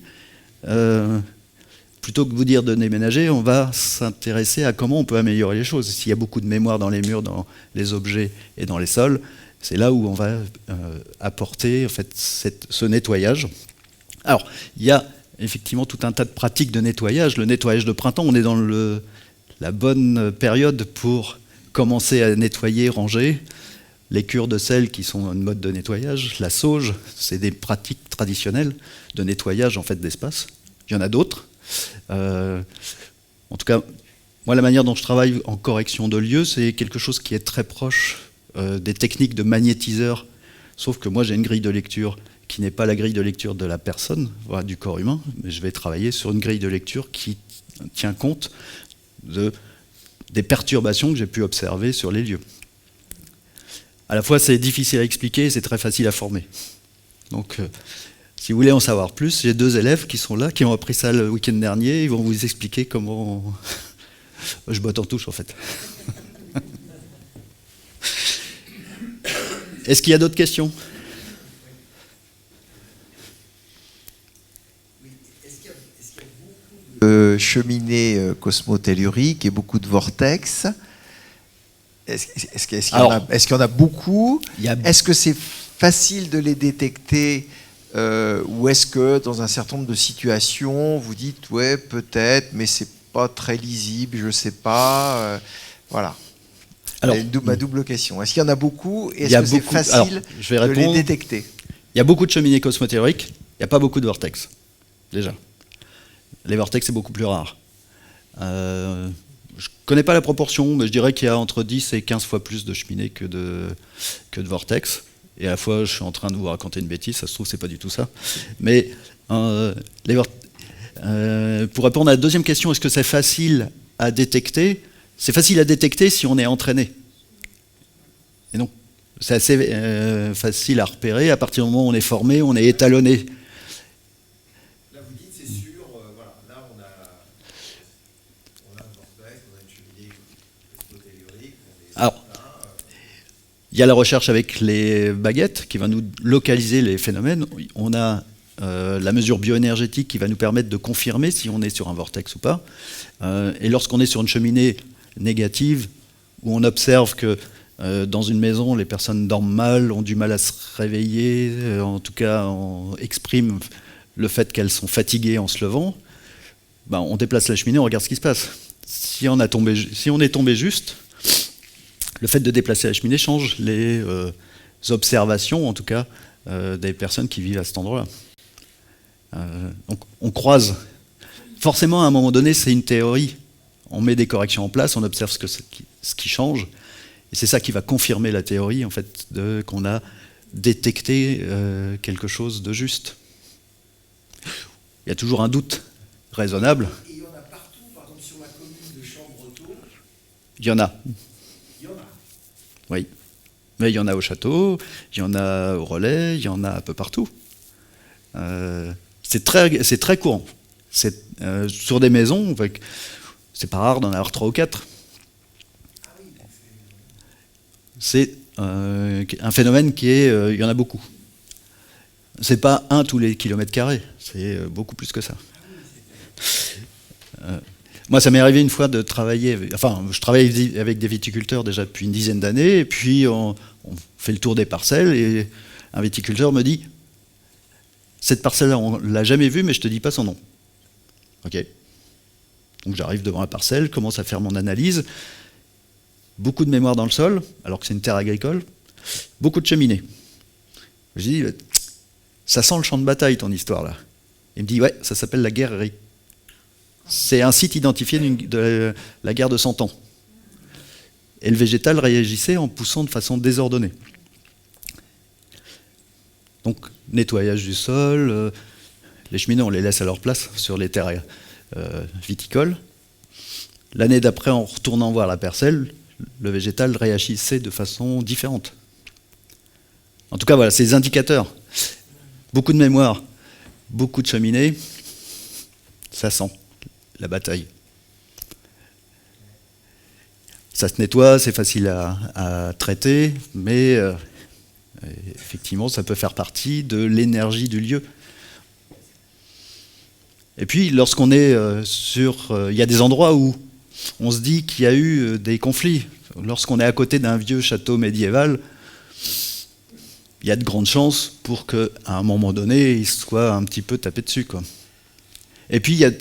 plutôt que de vous dire de déménager, on va s'intéresser à comment on peut améliorer les choses. S'il y a beaucoup de mémoire dans les murs, dans les objets et dans les sols, c'est là où on va apporter en fait, ce nettoyage. Alors, il y a effectivement tout un tas de pratiques de nettoyage. Le nettoyage de printemps, on est dans la bonne période pour commencer à nettoyer, ranger. Les cures de sel qui sont une mode de nettoyage, la sauge, c'est des pratiques traditionnelles de nettoyage en fait, d'espace. Il y en a d'autres. En tout cas, moi, la manière dont je travaille en correction de lieu, c'est quelque chose qui est très proche des techniques de magnétiseur, sauf que moi, j'ai une grille de lecture qui n'est pas la grille de lecture de la personne, voilà, du corps humain, mais je vais travailler sur une grille de lecture qui tient compte des perturbations que j'ai pu observer sur les lieux. À la fois, c'est difficile à expliquer et c'est très facile à former. Donc, si vous voulez en savoir plus, j'ai 2 élèves qui sont là, qui ont appris ça le week-end dernier. Ils vont vous expliquer comment... Je botte en touche, en fait. Est-ce qu'il y a d'autres questions ? Cheminées cosmotelluriques et beaucoup de vortex. Est-ce qu'il y en a beaucoup ? Est-ce que c'est facile de les détecter ou est-ce que dans un certain nombre de situations, vous dites ouais peut-être, mais c'est pas très lisible, je sais pas. Voilà. Alors, ma double question. Est-ce qu'il y en a beaucoup et est-ce que c'est facile de les détecter ? Il y a beaucoup de cheminées cosmotelluriques, il n'y a pas beaucoup de vortex, déjà. Les vortex, c'est beaucoup plus rare. Je ne connais pas la proportion, mais je dirais qu'il y a entre 10 et 15 fois plus de cheminées que de vortex. Et à la fois, je suis en train de vous raconter une bêtise, ça se trouve, c'est pas du tout ça. Mais pour répondre à la deuxième question, est-ce que c'est facile à détecter ? C'est facile à détecter si on est entraîné. Et non. C'est assez facile à repérer à partir du moment où on est formé, on est étalonné. Là, vous dites, c'est sûr, voilà, là, on a un vortex, on a une cheminée cosmotellurique. Alors, il y a la recherche avec les baguettes qui va nous localiser les phénomènes. On a la mesure bioénergétique qui va nous permettre de confirmer si on est sur un vortex ou pas. Et lorsqu'on est sur une cheminée négative, où on observe que dans une maison, les personnes dorment mal, ont du mal à se réveiller, en tout cas expriment le fait qu'elles sont fatiguées en se levant, ben, on déplace la cheminée, on regarde ce qui se passe. Si on est tombé juste, le fait de déplacer la cheminée change les observations, en tout cas, des personnes qui vivent à cet endroit-là. Donc on croise. Forcément, à un moment donné, c'est une théorie. On met des corrections en place, on observe ce qui change, et c'est ça qui va confirmer la théorie, en fait, qu'on a détecté quelque chose de juste. Il y a toujours un doute raisonnable. Et il y en a partout, par exemple sur la commune de Chambretot. Il y en a. Il y en a. Oui. Mais il y en a au château, il y en a au relais, il y en a un peu partout. C'est très courant. Sur des maisons, c'est pas rare d'en avoir 3 ou 4. C'est un phénomène qui est... il y en a beaucoup. C'est pas 1 tous les kilomètres carrés, c'est beaucoup plus que ça. Moi, ça m'est arrivé une fois de travailler... je travaille avec des viticulteurs déjà depuis une dizaine d'années, et puis on fait le tour des parcelles, et un viticulteur me dit « Cette parcelle-là, on ne l'a jamais vue, mais je ne te dis pas son nom. » Ok. Donc j'arrive devant la parcelle, commence à faire mon analyse. Beaucoup de mémoire dans le sol, alors que c'est une terre agricole. Beaucoup de cheminées. Je dis « Ça sent le champ de bataille, ton histoire, là. » Il me dit « Ouais, ça s'appelle la guerrerie. » C'est un site identifié de la guerre de 100 ans. Et le végétal réagissait en poussant de façon désordonnée. Donc, nettoyage du sol, les cheminées, on les laisse à leur place sur les terres viticoles. L'année d'après, en retournant voir la parcelle, le végétal réagissait de façon différente. En tout cas, voilà, c'est des indicateurs. Beaucoup de mémoire, beaucoup de cheminées, ça sent la bataille. Ça se nettoie, c'est facile à traiter, mais effectivement, ça peut faire partie de l'énergie du lieu. Et puis, lorsqu'on est il y a des endroits où on se dit qu'il y a eu des conflits. Lorsqu'on est à côté d'un vieux château médiéval, il y a de grandes chances pour qu'à un moment donné, il soit un petit peu tapé dessus, quoi. Et puis, il y a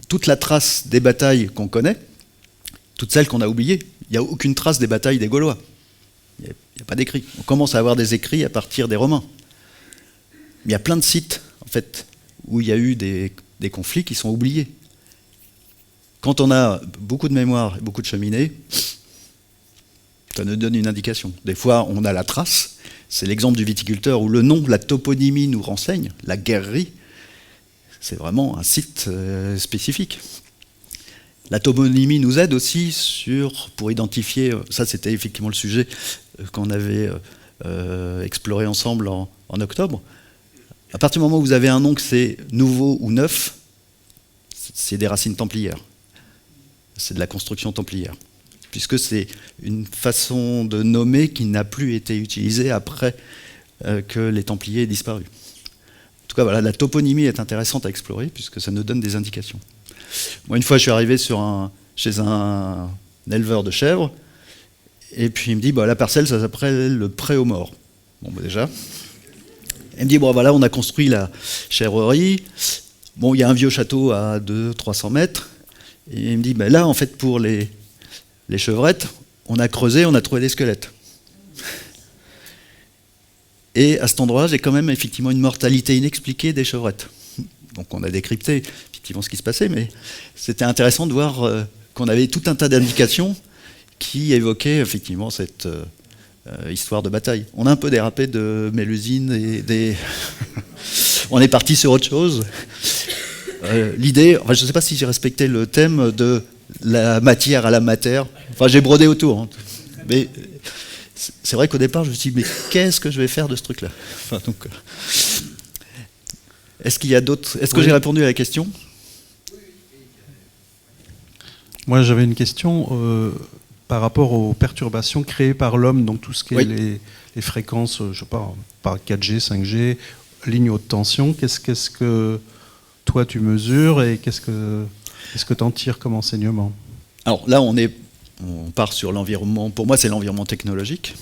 toute la trace des batailles qu'on connaît, toutes celles qu'on a oubliées. Il n'y a aucune trace des batailles des Gaulois. Il n'y a pas d'écrits. On commence à avoir des écrits à partir des Romains. Il y a plein de sites, en fait, où il y a eu des conflits qui sont oubliés. Quand on a beaucoup de mémoire et beaucoup de cheminées, ça nous donne une indication. Des fois, on a la trace. C'est l'exemple du viticulteur où le nom, la toponymie nous renseigne, la guerrerie. C'est vraiment un site spécifique. La toponymie nous aide aussi pour identifier, ça c'était effectivement le sujet qu'on avait exploré ensemble en octobre. À partir du moment où vous avez un nom que c'est nouveau ou neuf, c'est des racines templières. C'est de la construction templière. Puisque c'est une façon de nommer qui n'a plus été utilisée après que les Templiers aient disparu. En tout cas, voilà, la toponymie est intéressante à explorer puisque ça nous donne des indications. Moi, une fois, je suis arrivé chez un éleveur de chèvres et puis il me dit la parcelle, ça s'appelle le Pré aux Morts. Bon, déjà. Il me dit voilà, on a construit la chèvrerie. Bon, il y a un vieux château à 200-300 mètres. Et il me dit là, en fait, pour les chevrettes, on a creusé, on a trouvé des squelettes. Et à cet endroit, j'ai quand même effectivement une mortalité inexpliquée des chevrettes. Donc on a décrypté effectivement ce qui se passait, mais c'était intéressant de voir qu'on avait tout un tas d'indications qui évoquaient effectivement cette histoire de bataille. On a un peu dérapé de Mélusine et des... on est parti sur autre chose. L'idée, je ne sais pas si j'ai respecté le thème de la matière à la matière. Enfin, j'ai brodé autour. Hein. Mais c'est vrai qu'au départ, je me suis dit, mais qu'est-ce que je vais faire de ce truc-là ? Enfin, donc, est-ce qu'il y a d'autres... Est-ce que j'ai répondu à la question ? Moi, j'avais une question par rapport aux perturbations créées par l'homme, donc tout ce qui est les fréquences, je ne sais pas, par 4G, 5G, lignes haute tension. Qu'est-ce que toi tu mesures et qu'est-ce que tu en tires comme enseignement ? Alors là, on part sur l'environnement. Pour moi, c'est l'environnement technologique.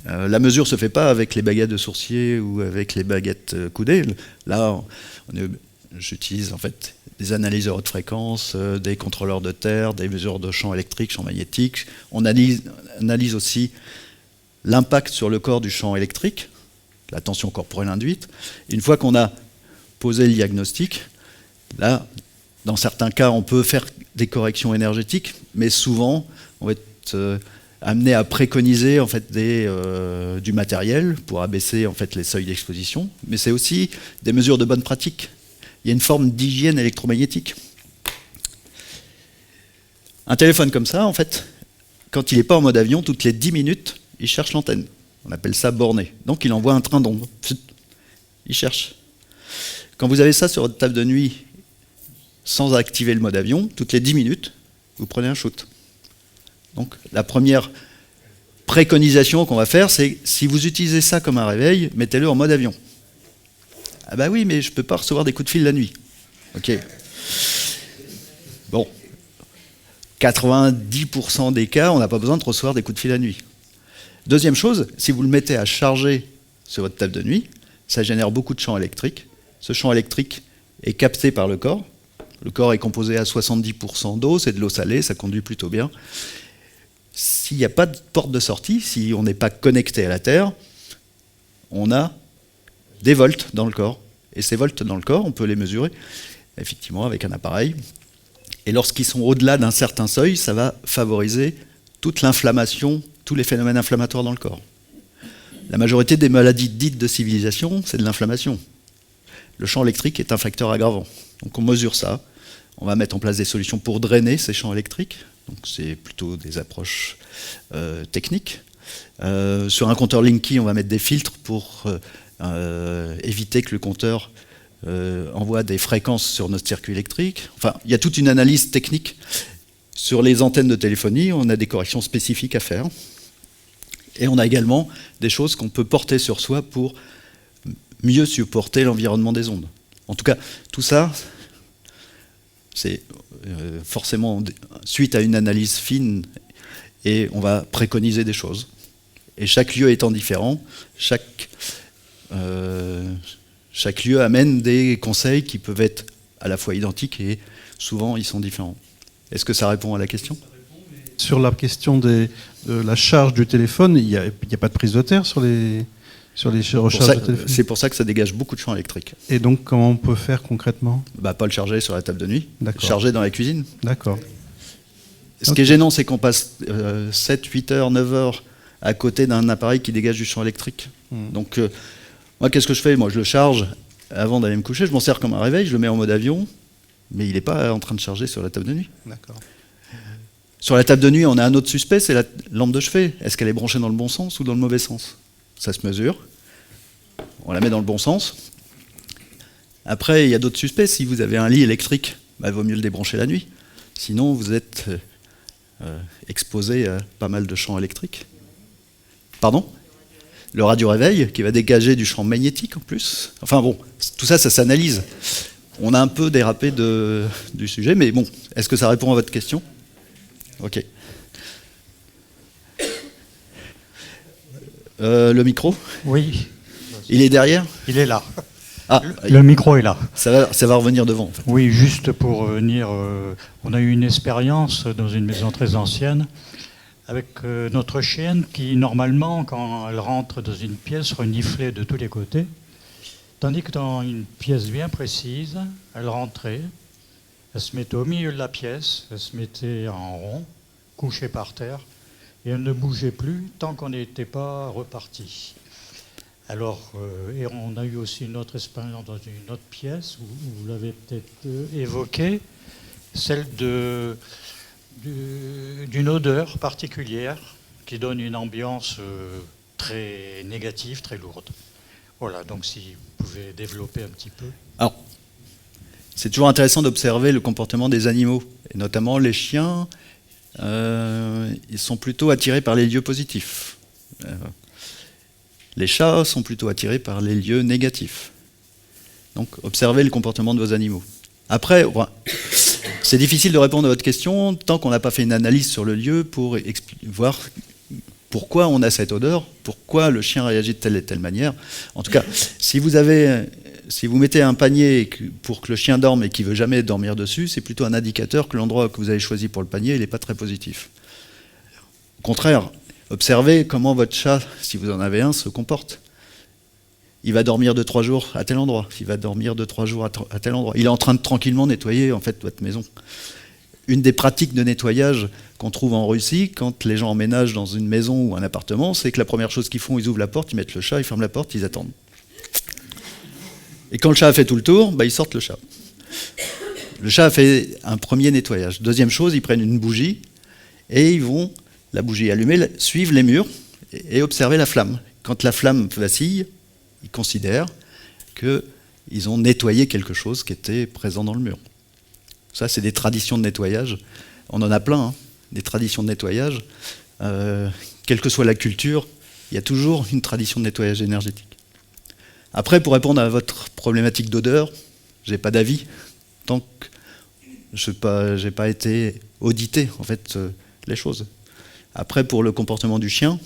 La mesure ne se fait pas avec les baguettes de sourcier ou avec les baguettes coudées. Là, j'utilise en fait des analyseurs haute fréquence, des contrôleurs de terre, des mesures de champ électrique, champ magnétique. On analyse aussi l'impact sur le corps du champ électrique, la tension corporelle induite. Une fois qu'on a posé le diagnostic, là, dans certains cas, on peut faire des corrections énergétiques, mais souvent, on va être amené à préconiser en fait, du matériel pour abaisser en fait, les seuils d'exposition, mais c'est aussi des mesures de bonne pratique. Il y a une forme d'hygiène électromagnétique. Un téléphone comme ça, en fait, quand il n'est pas en mode avion, toutes les 10 minutes, il cherche l'antenne. On appelle ça borné. Donc il envoie un train d'onde. Il cherche. Quand vous avez ça sur votre table de nuit, sans activer le mode avion, toutes les 10 minutes, vous prenez un shoot. Donc la première préconisation qu'on va faire, c'est si vous utilisez ça comme un réveil, mettez-le en mode avion. Ah bah oui, mais je ne peux pas recevoir des coups de fil la nuit. Ok. Bon. 90% des cas, on n'a pas besoin de recevoir des coups de fil la nuit. Deuxième chose, si vous le mettez à charger sur votre table de nuit, ça génère beaucoup de champs électriques. Ce champ électrique est capté par le corps. Le corps est composé à 70% d'eau, c'est de l'eau salée, ça conduit plutôt bien. S'il n'y a pas de porte de sortie, si on n'est pas connecté à la Terre, on a des volts dans le corps. Et ces volts dans le corps, on peut les mesurer effectivement avec un appareil. Et lorsqu'ils sont au-delà d'un certain seuil, ça va favoriser toute l'inflammation, tous les phénomènes inflammatoires dans le corps. La majorité des maladies dites de civilisation, c'est de l'inflammation. Le champ électrique est un facteur aggravant. Donc on mesure ça. On va mettre en place des solutions pour drainer ces champs électriques. Donc c'est plutôt des approches techniques. Sur un compteur Linky, on va mettre des filtres pour éviter que le compteur envoie des fréquences sur notre circuit électrique. Enfin, il y a toute une analyse technique. Sur les antennes de téléphonie, on a des corrections spécifiques à faire. Et on a également des choses qu'on peut porter sur soi pour mieux supporter l'environnement des ondes. En tout cas, tout ça, C'est forcément suite à une analyse fine, et on va préconiser des choses. Et chaque lieu étant différent, chaque lieu amène des conseils qui peuvent être à la fois identiques et souvent ils sont différents. Est-ce que ça répond à la question ? Sur la question de la charge du téléphone, il n'y a pas de prise de terre sur les recharges de téléphone. C'est pour ça que ça dégage beaucoup de champs électriques. Et donc, comment on peut faire concrètement ? Pas le charger sur la table de nuit, D'accord. charger dans la cuisine. D'accord. Ce qui est gênant, c'est qu'on passe 7, 8 heures, 9 heures à côté d'un appareil qui dégage du champ électrique. Donc, moi, qu'est-ce que je fais ? Moi, je le charge avant d'aller me coucher, je m'en sers comme un réveil, je le mets en mode avion, mais il n'est pas en train de charger sur la table de nuit. D'accord. Sur la table de nuit, on a un autre suspect, c'est la lampe de chevet. Est-ce qu'elle est branchée dans le bon sens ou dans le mauvais sens ? Ça se mesure. On la met dans le bon sens. Après, il y a d'autres suspects. Si vous avez un lit électrique, il vaut mieux le débrancher la nuit. Sinon, vous êtes exposé à pas mal de champs électriques. Pardon ? Le radio-réveil, qui va dégager du champ magnétique en plus. Enfin bon, tout ça, ça s'analyse. On a un peu dérapé du sujet, mais bon, est-ce que ça répond à votre question ? Ok. Le micro ? Oui, Il est derrière ? il est là. Ah, Le micro est là. ça va revenir devant. En fait. Oui, juste pour venir, on a eu une expérience dans une maison très ancienne avec notre chienne qui, normalement, quand elle rentre dans une pièce, reniflait de tous les côtés. Tandis que dans une pièce bien précise, elle rentrait, elle se mettait au milieu de la pièce, elle se mettait en rond, couchée par terre, et elle ne bougeait plus tant qu'on n'était pas reparti. Alors, et on a eu aussi une autre expérience dans une autre pièce, où vous l'avez peut-être évoqué, celle d'une odeur particulière qui donne une ambiance très négative, très lourde. Voilà, donc si vous pouvez développer un petit peu. Alors, c'est toujours intéressant d'observer le comportement des animaux, et notamment les chiens. Ils sont plutôt attirés par les lieux positifs. Les chats sont plutôt attirés par les lieux négatifs. Donc, observez le comportement de vos animaux. Après, c'est difficile de répondre à votre question tant qu'on n'a pas fait une analyse sur le lieu pour voir pourquoi on a cette odeur, pourquoi le chien réagit de telle et telle manière. En tout cas, si vous mettez un panier pour que le chien dorme et qu'il ne veut jamais dormir dessus, c'est plutôt un indicateur que l'endroit que vous avez choisi pour le panier, il n'est pas très positif. Au contraire, observez comment votre chat, si vous en avez un, se comporte. Il va dormir 2-3 jours à tel endroit, il va dormir 2-3 jours à tel endroit. Il est en train de tranquillement nettoyer en fait votre maison. Une des pratiques de nettoyage qu'on trouve en Russie, quand les gens emménagent dans une maison ou un appartement, c'est que la première chose qu'ils font, ils ouvrent la porte, ils mettent le chat, ils ferment la porte, ils attendent. Et quand le chat a fait tout le tour, ils sortent le chat. Le chat a fait un premier nettoyage. Deuxième chose, ils prennent une bougie et ils vont, la bougie allumée, suivre les murs et observer la flamme. Quand la flamme vacille, ils considèrent qu'ils ont nettoyé quelque chose qui était présent dans le mur. Ça, c'est des traditions de nettoyage. On en a plein, des traditions de nettoyage. Quelle que soit la culture, il y a toujours une tradition de nettoyage énergétique. Après, pour répondre à votre problématique d'odeur, j'ai pas d'avis, tant que j'ai pas été audité, en fait, les choses. Après, pour le comportement du chien,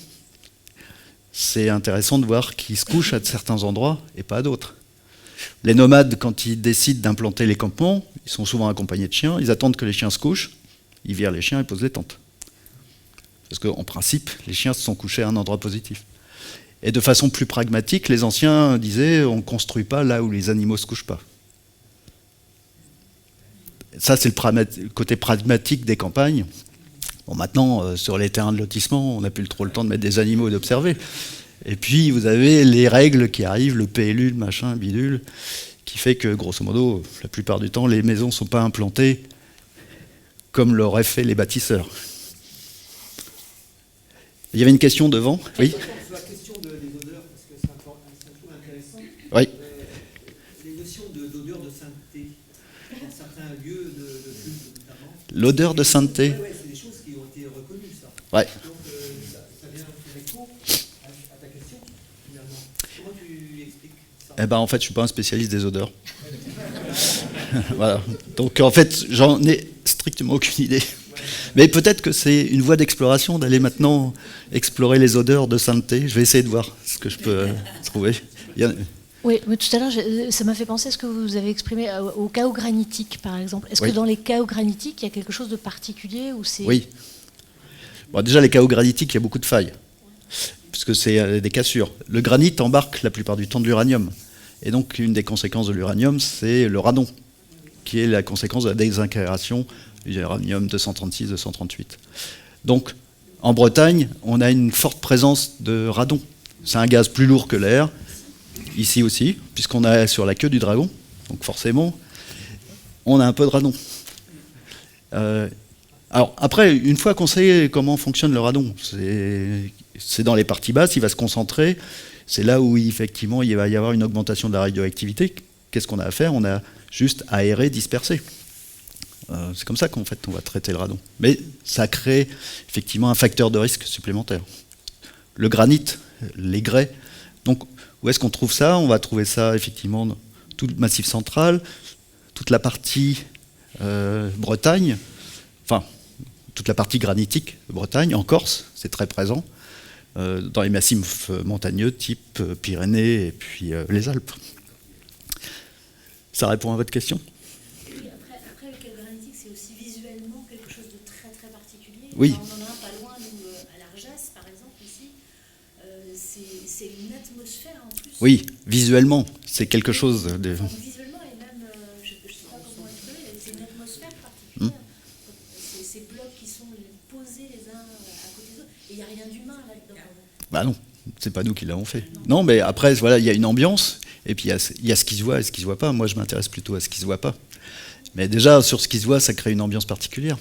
c'est intéressant de voir qu'il se couche à certains endroits et pas à d'autres. Les nomades, quand ils décident d'implanter les campements, ils sont souvent accompagnés de chiens, ils attendent que les chiens se couchent, ils virent les chiens et posent les tentes. Parce qu'en principe, les chiens se sont couchés à un endroit positif. Et de façon plus pragmatique, les anciens disaient on ne construit pas là où les animaux ne se couchent pas. Ça, c'est le côté pragmatique des campagnes. Bon, maintenant, sur les terrains de lotissement, on n'a plus trop le temps de mettre des animaux et d'observer. Et puis, vous avez les règles qui arrivent, le PLU, le machin, bidule, qui fait que, grosso modo, la plupart du temps, les maisons ne sont pas implantées comme l'auraient fait les bâtisseurs. Il y avait une question devant. Oui. Sur la question des odeurs, parce que c'est un peu intéressant. Oui. Les notions d'odeur de sainteté, dans certains lieux de culte notamment. L'odeur de sainteté. Oui, c'est des choses qui ont été reconnues, ça. Ouais. Donc, ça vient faire écho à ta question, finalement. Comment tu expliques ça ? En fait, je ne suis pas un spécialiste des odeurs. Voilà. Donc en fait, j'en ai strictement aucune idée. Mais peut-être que c'est une voie d'exploration d'aller maintenant explorer les odeurs de sainteté. Je vais essayer de voir ce que je peux trouver. Oui, mais tout à l'heure, ça m'a fait penser à ce que vous avez exprimé au chaos granitique, par exemple. Est-ce que dans les chaos granitiques, il y a quelque chose de particulier ou c'est... Oui. Bon, déjà, les chaos granitiques, il y a beaucoup de failles, puisque c'est des cassures. Le granit embarque la plupart du temps de l'uranium. Et donc, une des conséquences de l'uranium, c'est le radon, qui est la conséquence de la désintégration du uranium 236, 238. Donc, en Bretagne, on a une forte présence de radon. C'est un gaz plus lourd que l'air, ici aussi, puisqu'on est sur la queue du dragon. Donc forcément, on a un peu de radon. Alors après, une fois qu'on sait comment fonctionne le radon, c'est dans les parties basses, il va se concentrer. C'est là où effectivement il va y avoir une augmentation de la radioactivité. Qu'est-ce qu'on a à faire? On a juste à aérer, disperser. C'est comme ça qu'en fait on va traiter le radon. Mais ça crée effectivement un facteur de risque supplémentaire. Le granit, les grès. Donc où est-ce qu'on trouve ça? On va trouver ça effectivement dans tout le massif central, toute la partie Bretagne, enfin toute la partie granitique de Bretagne, en Corse, c'est très présent, dans les massifs montagneux type Pyrénées et puis les Alpes. Ça répond à votre question? Après, le chaos granitique, c'est aussi visuellement quelque chose de très très particulier. Oui. On en a un pas loin, nous, à l'Argès, par exemple, ici. C'est une atmosphère en plus. Oui, visuellement, c'est quelque chose de... Enfin, visuellement, et même, je ne sais pas comment exprimer, c'est une atmosphère particulière. Ces blocs qui sont posés les uns à côté des autres, et il n'y a rien d'humain là-dedans. Bah non, c'est pas nous qui l'avons fait. Non, mais après, voilà, il y a une ambiance, et puis il y a ce qui se voit et ce qui se voit pas. Moi, je m'intéresse plutôt à ce qui se voit pas. Mais déjà, sur ce qui se voit, ça crée une ambiance particulière.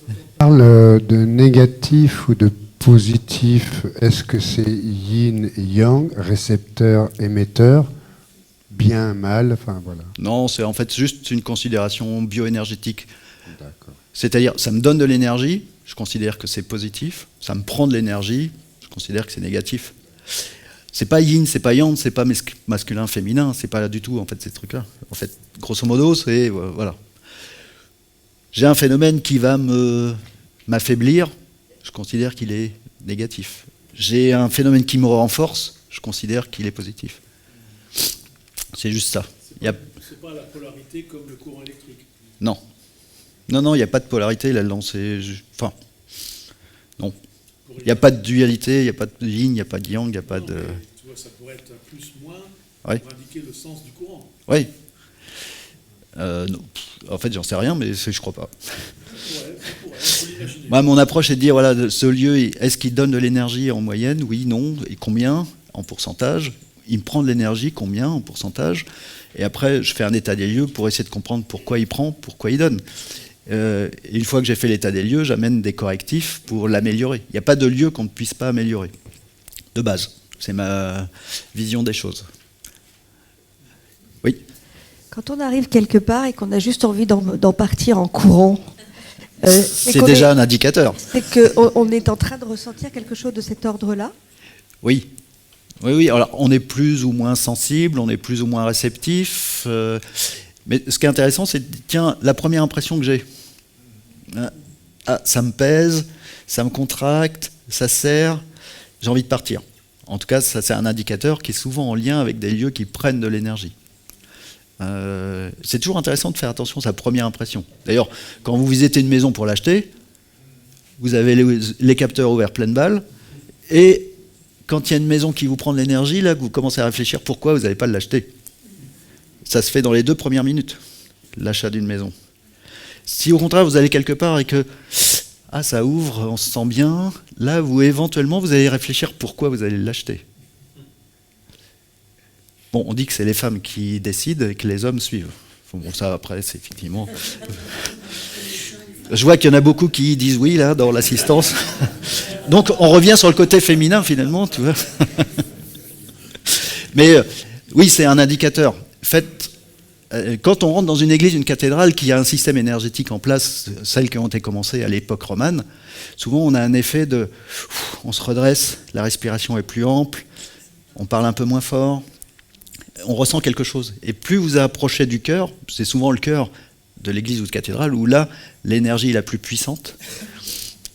On parle de négatif ou de positif. Est-ce que c'est yin et yang, récepteur, émetteur, bien, mal, enfin voilà. Non, c'est en fait juste une considération bioénergétique. D'accord. C'est-à-dire, ça me donne de l'énergie, je considère que c'est positif. Ça me prend de l'énergie, je considère que c'est négatif. C'est pas yin, c'est pas yang, c'est pas masculin, féminin, c'est pas là du tout en fait ces trucs-là. En fait, grosso modo, c'est voilà. J'ai un phénomène qui va m'affaiblir, je considère qu'il est négatif. J'ai un phénomène qui me renforce, je considère qu'il est positif. C'est juste ça. C'est pas la polarité comme le courant électrique. Non. Non, il n'y a pas de polarité là-dedans. Enfin, non. Il n'y a pas de dualité, il n'y a pas de yin, il n'y a pas de yang, il n'y a pas de... Tu vois, ça pourrait être plus-moins Ouais. pour indiquer le sens du courant. Oui. Non. En fait, j'en sais rien, mais je crois pas. Faut l'imaginer. Moi, mon approche est de dire, voilà, ce lieu, est-ce qu'il donne de l'énergie en moyenne? Oui, non. Et combien en pourcentage? Il me prend de l'énergie, combien en pourcentage? Et après, je fais un état des lieux pour essayer de comprendre pourquoi il prend, pourquoi il donne. Et une fois que j'ai fait l'état des lieux, j'amène des correctifs pour l'améliorer. Il n'y a pas de lieu qu'on ne puisse pas améliorer. De base. C'est ma vision des choses. Oui. Quand on arrive quelque part et qu'on a juste envie d'en partir en courant, c'est déjà un indicateur. C'est qu'on est en train de ressentir quelque chose de cet ordre-là? Oui. Oui. Alors, on est plus ou moins sensible, on est plus ou moins réceptif. Mais ce qui est intéressant, c'est, tiens, la première impression que j'ai. Ah, ça me pèse, ça me contracte, ça serre, j'ai envie de partir. En tout cas, ça, c'est un indicateur qui est souvent en lien avec des lieux qui prennent de l'énergie. C'est toujours intéressant de faire attention à sa première impression. D'ailleurs, quand vous visitez une maison pour l'acheter, vous avez les capteurs ouverts pleine balle, et quand il y a une maison qui vous prend de l'énergie, là, vous commencez à réfléchir pourquoi vous n'allez pas l'acheter. Ça se fait dans les 2 premières minutes, l'achat d'une maison. Si au contraire vous allez quelque part et que ça ouvre, on se sent bien, là éventuellement vous allez réfléchir pourquoi vous allez l'acheter. Bon, on dit que c'est les femmes qui décident et que les hommes suivent. Bon, ça après c'est effectivement... Je vois qu'il y en a beaucoup qui disent oui là dans l'assistance. Donc on revient sur le côté féminin finalement, tu vois. Mais oui, c'est un indicateur. Quand on rentre dans une église, une cathédrale qui a un système énergétique en place, celles qui ont été commencées à l'époque romane, souvent on a un effet de... On se redresse, la respiration est plus ample, on parle un peu moins fort, on ressent quelque chose. Et plus vous approchez du cœur, c'est souvent le cœur de l'église ou de cathédrale, où là, l'énergie est la plus puissante,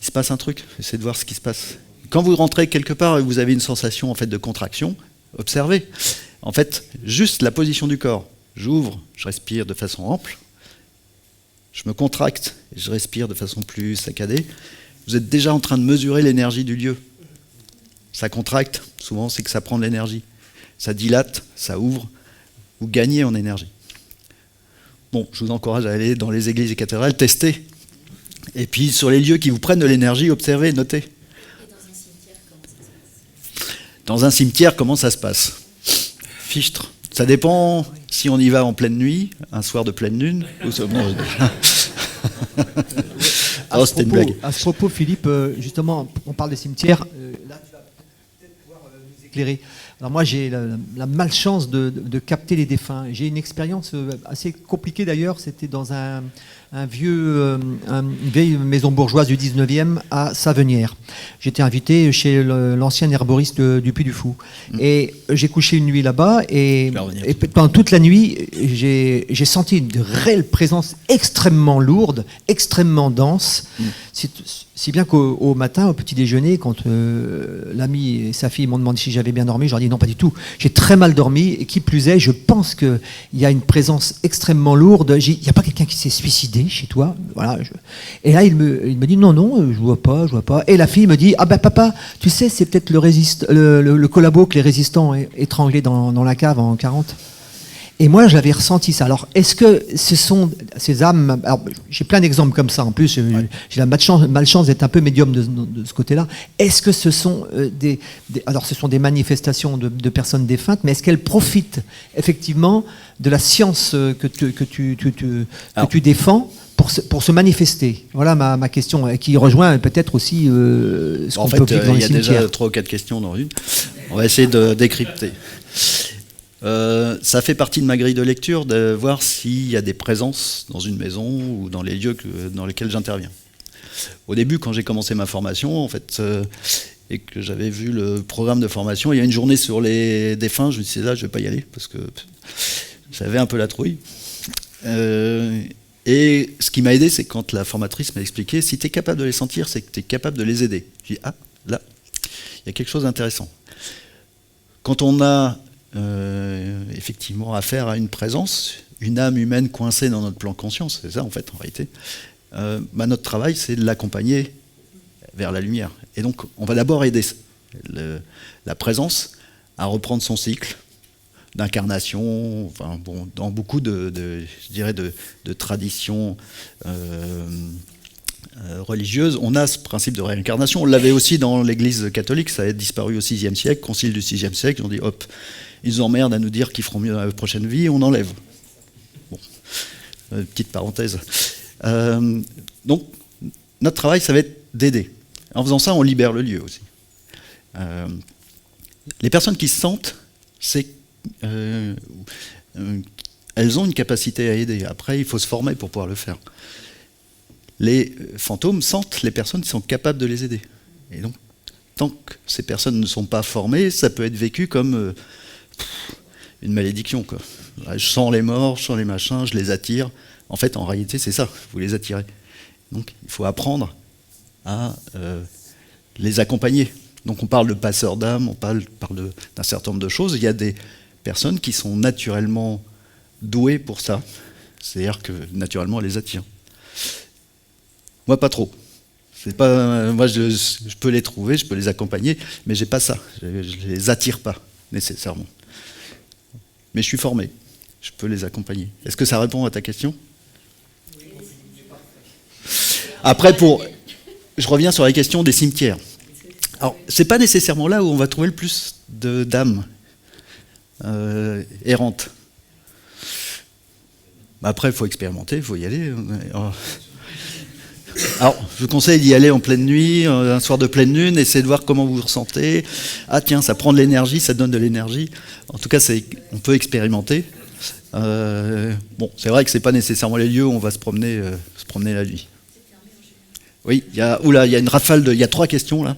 il se passe un truc, essayez de voir ce qui se passe. Quand vous rentrez quelque part et vous avez une sensation en fait, de contraction, observez. En fait, juste la position du corps. J'ouvre, je respire de façon ample, je me contracte, et je respire de façon plus saccadée. Vous êtes déjà en train de mesurer l'énergie du lieu. Ça contracte, souvent c'est que ça prend de l'énergie. Ça dilate, ça ouvre, vous gagnez en énergie. Bon, je vous encourage à aller dans les églises et cathédrales, tester. Et puis sur les lieux qui vous prennent de l'énergie, observez, notez. Et dans un cimetière, comment ça se passe? Fichtre. Ça dépend si on y va en pleine nuit, un soir de pleine lune. Ou ça... non, oh, c'était une blague. À ce propos, Philippe, justement, on parle des cimetières. Là, tu vas peut-être pouvoir nous éclairer. Alors moi, j'ai la malchance de capter les défunts. J'ai une expérience assez compliquée d'ailleurs. C'était dans une vieille maison bourgeoise du 19e à Savenières. J'étais invité chez l'ancien herboriste du Puy du Fou. Et j'ai couché une nuit là-bas et pendant toute la nuit, j'ai senti une réelle présence extrêmement lourde, extrêmement dense. Si bien qu'au matin, au petit déjeuner, quand l'ami et sa fille m'ont demandé si j'avais bien dormi, je leur ai dit non, pas du tout. J'ai très mal dormi et qui plus est, je pense qu'il y a une présence extrêmement lourde. Il n'y a pas quelqu'un qui s'est suicidé chez toi, voilà. Et là, il me dit non, je vois pas. Et la fille me dit ah ben papa, tu sais, c'est peut-être le collabo que les résistants étranglés dans la cave en 40. Et moi, j'avais ressenti ça. Alors, est-ce que ce sont ces âmes... Alors, j'ai plein d'exemples comme ça. En plus, j'ai la malchance d'être un peu médium de ce côté-là. Est-ce que ce sont alors, ce sont des manifestations de personnes défuntes, mais est-ce qu'elles profitent effectivement de la science que tu défends pour se manifester? Voilà ma question, qui rejoint peut-être aussi ce qu'on peut vivre dans les cimetières. Il y a déjà 3 ou 4 questions dans une. On va essayer de décrypter. Ça fait partie de ma grille de lecture de voir s'il y a des présences dans une maison ou dans les lieux dans lesquels j'interviens. Au début, quand j'ai commencé ma formation, en fait, et que j'avais vu le programme de formation, il y a une journée sur les défunts, je me disais là, je ne vais pas y aller parce que j'avais un peu la trouille. Et ce qui m'a aidé, c'est quand la formatrice m'a expliqué, si tu es capable de les sentir, c'est que tu es capable de les aider. Je dis, ah, là, il y a quelque chose d'intéressant. Quand on a effectivement affaire à une présence, une âme humaine coincée dans notre plan conscience, c'est ça en fait en réalité, notre travail c'est de l'accompagner vers la lumière. Et donc on va d'abord aider la présence à reprendre son cycle d'incarnation, enfin, bon, dans beaucoup je dirais de traditions religieuses, on a ce principe de réincarnation. On l'avait aussi dans l'église catholique, ça a disparu au VIe siècle, concile du VIe siècle, on dit hop, ils nous emmerdent à nous dire qu'ils feront mieux dans la prochaine vie, on enlève. Bon, petite parenthèse. Donc, notre travail, ça va être d'aider. En faisant ça, on libère le lieu aussi. Les personnes qui se sentent, elles ont une capacité à aider. Après, il faut se former pour pouvoir le faire. Les fantômes sentent les personnes qui sont capables de les aider. Et donc, tant que ces personnes ne sont pas formées, ça peut être vécu comme une malédiction, quoi. Je sens les morts, je sens les machins, je les attire. En fait, en réalité, c'est ça, vous les attirez. Donc, il faut apprendre à les accompagner. Donc, on parle de passeurs d'âme, on parle d'un certain nombre de choses. Il y a des personnes qui sont naturellement douées pour ça. C'est-à-dire que, naturellement, elles les attirent. Moi, pas trop. C'est pas, moi, je peux les trouver, je peux les accompagner, mais j'ai pas ça. Je les attire pas, nécessairement. Mais je suis formé. Je peux les accompagner. Est-ce que ça répond à ta question? Après, je reviens sur la question des cimetières. Alors, c'est pas nécessairement là où on va trouver le plus d'âmes errantes. Après, il faut expérimenter, il faut y aller. Alors, je vous conseille d'y aller en pleine nuit, un soir de pleine lune, essayez de voir comment vous vous ressentez. Ah tiens, ça prend de l'énergie, ça donne de l'énergie. En tout cas, on peut expérimenter. Bon, c'est vrai que c'est pas nécessairement les lieux où on va se promener la nuit. Oui, il y a une rafale il y a 3 questions là.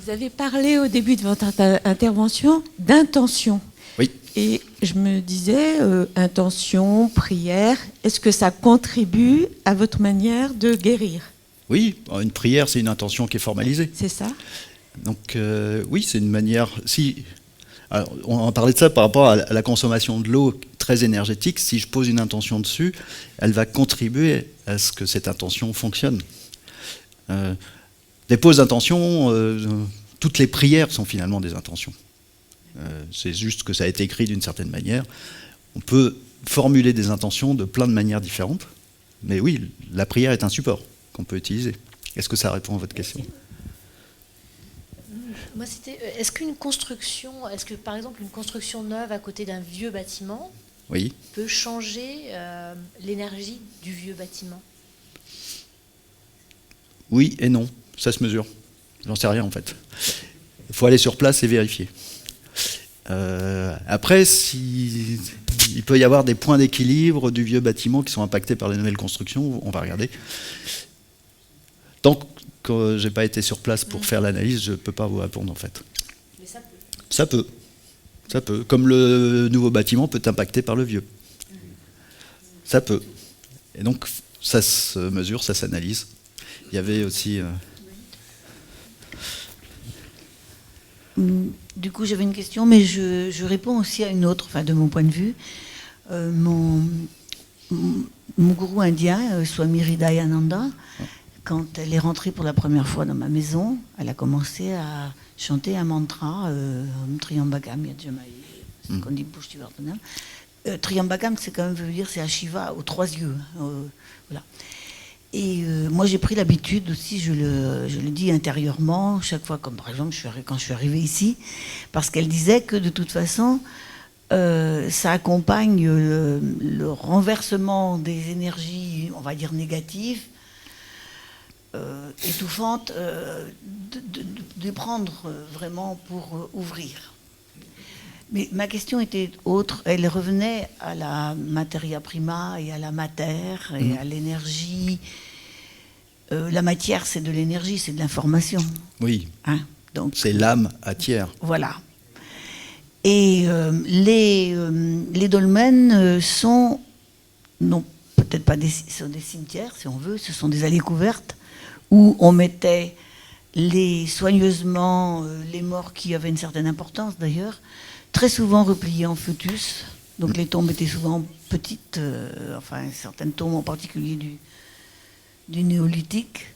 Vous avez parlé au début de votre intervention d'intention. Oui. Et je me disais, intention, prière, est-ce que ça contribue à votre manière de guérir? Oui, une prière, c'est une intention qui est formalisée. C'est ça? Donc oui, c'est une manière... Alors, on parlait de ça par rapport à la consommation de l'eau très énergétique. Si je pose une intention dessus, elle va contribuer à ce que cette intention fonctionne. Des poses d'intention, toutes les prières sont finalement des intentions. C'est juste que ça a été écrit d'une certaine manière. On peut formuler des intentions de plein de manières différentes, mais oui, la prière est un support qu'on peut utiliser. Est-ce que ça répond à votre question? Moi, c'était, est-ce que par exemple une construction neuve à côté d'un vieux bâtiment Oui. peut changer l'énergie du vieux bâtiment? Oui et non, ça se mesure. J'en sais rien en fait. Il faut aller sur place et vérifier. Après, il peut y avoir des points d'équilibre du vieux bâtiment qui sont impactés par les nouvelles constructions, on va regarder. Tant que je n'ai pas été sur place pour faire l'analyse, je ne peux pas vous répondre en fait. Mais ça peut. Ça peut. Ça peut. Comme le nouveau bâtiment peut être impacté par le vieux. Ça peut. Et donc, ça se mesure, ça s'analyse. Il y avait aussi... Du coup, j'avais une question, mais je réponds aussi à une autre, enfin, de mon point de vue. Mon gourou indien, Swami Hridayananda, quand elle est rentrée pour la première fois dans ma maison, elle a commencé à chanter un mantra, Triambakam Yajamaye, qu'on dit Pushtivartanam. Triambakam, c'est quand même, veut dire, c'est à Shiva, aux 3 yeux. Voilà. Et moi, j'ai pris l'habitude aussi, je le dis intérieurement, chaque fois, comme par exemple quand je suis arrivée ici, parce qu'elle disait que de toute façon, ça accompagne le renversement des énergies, on va dire négatives, étouffantes, de prendre vraiment pour ouvrir. Mais ma question était autre. Elle revenait à la materia prima et à la matière et à l'énergie. La matière, c'est de l'énergie, c'est de l'information. Oui. Hein, donc, c'est l'âme à-tière. Voilà. Et les dolmens sont, non, peut-être pas sont des cimetières, si on veut, ce sont des allées couvertes où on mettait soigneusement les morts qui avaient une certaine importance d'ailleurs, très souvent repliés en foetus. Donc les tombes étaient souvent petites, enfin certaines tombes en particulier du néolithique,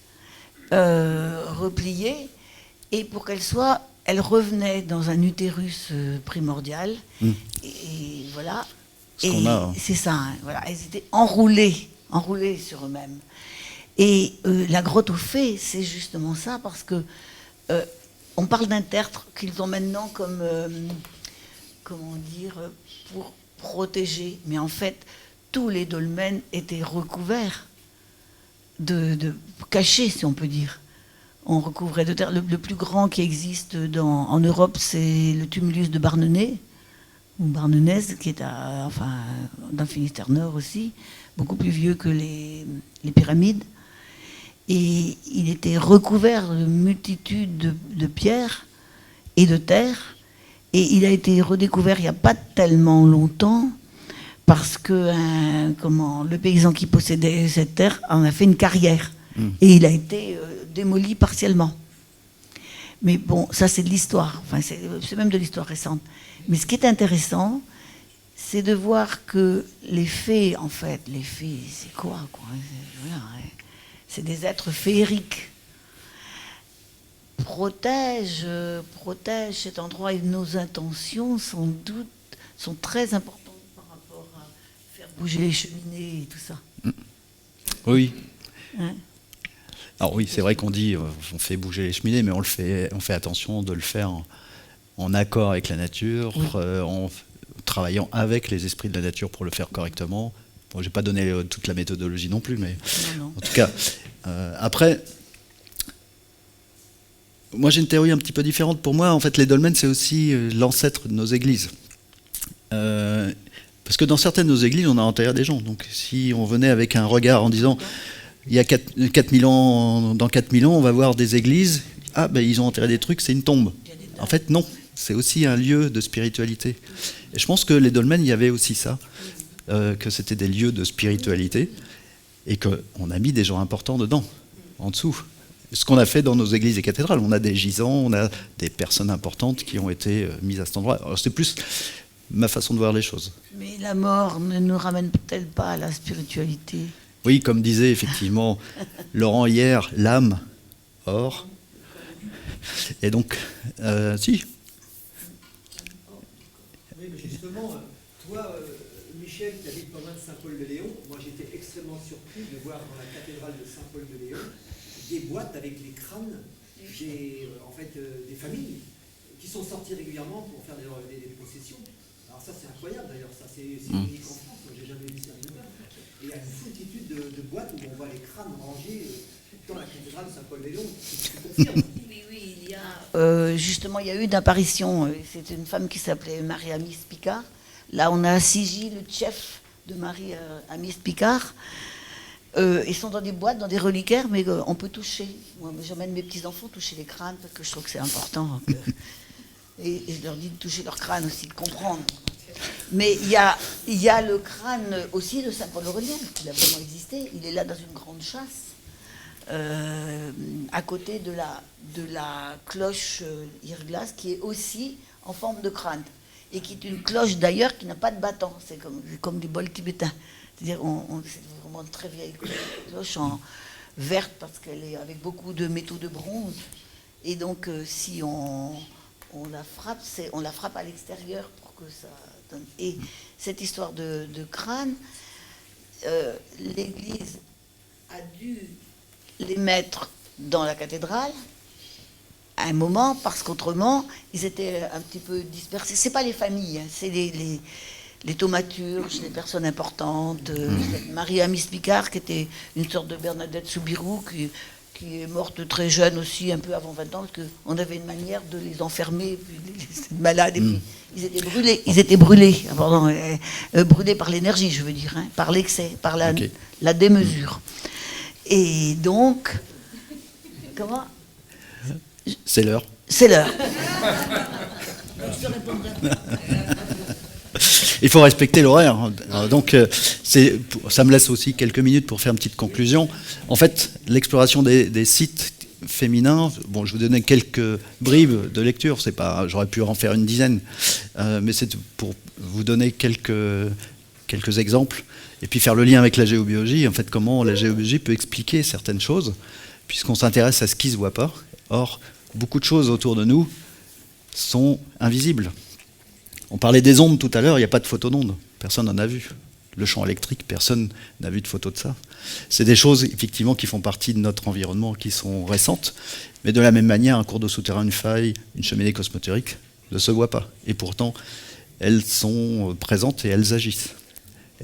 repliées, et pour elles revenaient dans un utérus primordial, et voilà. C'est ça, hein, voilà. Elles étaient enroulées sur eux-mêmes. Et la grotte aux fées, c'est justement ça, parce que on parle d'un tertre qu'ils ont maintenant comme, comment dire, pour protéger. Mais en fait, tous les dolmens étaient recouverts, cachés, si on peut dire. On recouvrait de terre. Le plus grand qui existe en Europe, c'est le tumulus de Barnenez, ou Barnenaise, qui est dans le Finistère Nord aussi, beaucoup plus vieux que les pyramides. Et il était recouvert de multitudes de pierres et de terre. Et il a été redécouvert il n'y a pas tellement longtemps, parce que le paysan qui possédait cette terre en a fait une carrière. Et il a été démoli partiellement. Mais bon, ça c'est de l'histoire. Enfin, c'est même de l'histoire récente. Mais ce qui est intéressant, c'est de voir que les fées, en fait, c'est quoi c'est des êtres féeriques. Protègent cet endroit, et nos intentions, sans doute, sont très importantes par rapport à faire bouger les cheminées et tout ça. Oui. Hein? Alors oui, c'est vrai qu'on dit on fait bouger les cheminées, mais on fait attention de le faire en accord avec la nature, en travaillant avec les esprits de la nature pour le faire correctement. Bon, je n'ai pas donné toute la méthodologie non plus, mais non. En tout cas, après, moi j'ai une théorie un petit peu différente. Pour moi, en fait, les dolmens, c'est aussi l'ancêtre de nos églises. Parce que dans certaines de nos églises, on a enterré des gens. Donc si on venait avec un regard en disant, il y a 4000 ans, dans 4000 ans, on va voir des églises, ah ben ils ont enterré des trucs, c'est une tombe. En fait non, c'est aussi un lieu de spiritualité. Et je pense que les dolmens, il y avait aussi ça, que c'était des lieux de spiritualité, et qu'on a mis des gens importants dedans, en dessous. Ce qu'on a fait dans nos églises et cathédrales, on a des gisants, on a des personnes importantes qui ont été mises à cet endroit. Alors c'est plus ma façon de voir les choses. Mais la mort ne nous ramène-t-elle pas à la spiritualité? Oui, comme disait effectivement Laurent hier, l'âme, or. Et donc, si. Oui, mais justement, toi, Michel, qui habite pas loin de Saint-Paul-de-Léon, moi j'étais extrêmement surpris de voir dans la cathédrale de Saint-Paul-de-Léon des boîtes avec les crânes des familles qui sont sorties régulièrement pour faire des possessions. Alors ça c'est incroyable d'ailleurs, ça c'est unique en France, j'ai jamais vu ça nulle part. Et il y a une multitude de boîtes où on voit les crânes rangés dans la cathédrale de Saint-Paul-de-Léon. Oui, il y a justement il y a eu une apparition, c'est une femme qui s'appelait Marie-Amis Picard. Là on a assigé le chef de Marie-Amis Picard. Ils sont dans des boîtes, dans des reliquaires, mais on peut toucher. Moi, j'emmène mes petits-enfants toucher les crânes, parce que je trouve que c'est important. Et je leur dis de toucher leur crâne aussi, de comprendre. Mais il y a le crâne aussi de Saint-Paul-Aurélien, qui a vraiment existé. Il est là dans une grande chasse, à côté de la cloche Irglas, qui est aussi en forme de crâne. Et qui est une cloche d'ailleurs qui n'a pas de battant. C'est comme des bols tibétains. C'est-à-dire, c'est vraiment une très vieille cloche en verte parce qu'elle est avec beaucoup de métaux de bronze. Et donc, si on la frappe, on la frappe à l'extérieur pour que ça donne. Et cette histoire de crâne, l'Église a dû les mettre dans la cathédrale à un moment parce qu'autrement, ils étaient un petit peu dispersés. C'est pas les familles, hein, c'est les thaumaturges, les personnes importantes. Marie-Amis Picard, qui était une sorte de Bernadette Soubirous, qui est morte très jeune aussi, un peu avant 20 ans, parce qu'on avait une manière de les enfermer, puis les malades, et puis ils étaient brûlés. Ils étaient brûlés, brûlés par l'énergie, je veux dire, hein, par l'excès, par la démesure. Et donc, comment? C'est l'heure. C'est l'heure. Il faut respecter l'horaire. Donc, ça me laisse aussi quelques minutes pour faire une petite conclusion. En fait, l'exploration des sites féminins, bon, je vous donnais quelques bribes de lecture, c'est pas, j'aurais pu en faire une dizaine, mais c'est pour vous donner quelques exemples, et puis faire le lien avec la géobiologie, en fait, comment la géobiologie peut expliquer certaines choses, puisqu'on s'intéresse à ce qui ne se voit pas. Or, beaucoup de choses autour de nous sont invisibles. On parlait des ondes tout à l'heure, il n'y a pas de photo d'ondes. Personne n'en a vu. Le champ électrique, personne n'a vu de photo de ça. C'est des choses, effectivement, qui font partie de notre environnement, qui sont récentes. Mais de la même manière, un cours d'eau souterrain, une faille, une cheminée cosmotérique ne se voient pas. Et pourtant, elles sont présentes et elles agissent.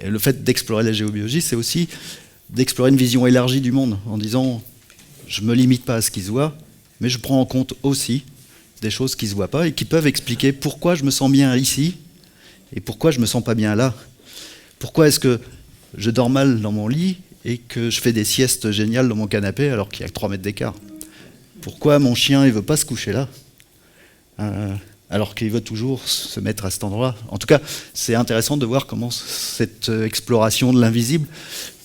Et le fait d'explorer la géobiologie, c'est aussi d'explorer une vision élargie du monde, en disant, je ne me limite pas à ce qui se voit, mais je prends en compte aussi des choses qui ne se voient pas et qui peuvent expliquer pourquoi je me sens bien ici et pourquoi je ne me sens pas bien là. Pourquoi est-ce que je dors mal dans mon lit et que je fais des siestes géniales dans mon canapé alors qu'il y a 3 mètres d'écart? Pourquoi mon chien ne veut pas se coucher là alors qu'il veut toujours se mettre à cet endroit? En tout cas, c'est intéressant de voir comment cette exploration de l'invisible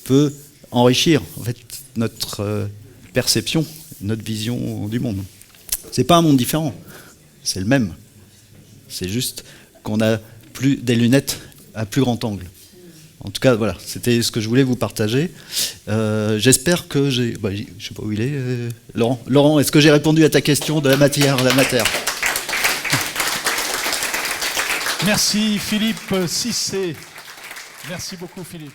peut enrichir en fait, notre perception, notre vision du monde. C'est pas un monde différent, c'est le même. C'est juste qu'on a des lunettes à plus grand angle. En tout cas, voilà, c'était ce que je voulais vous partager. J'espère que j'ai... je ne sais pas où il est. Laurent, est-ce que j'ai répondu à ta question de la matière? Merci Philippe Cissé. Merci beaucoup Philippe.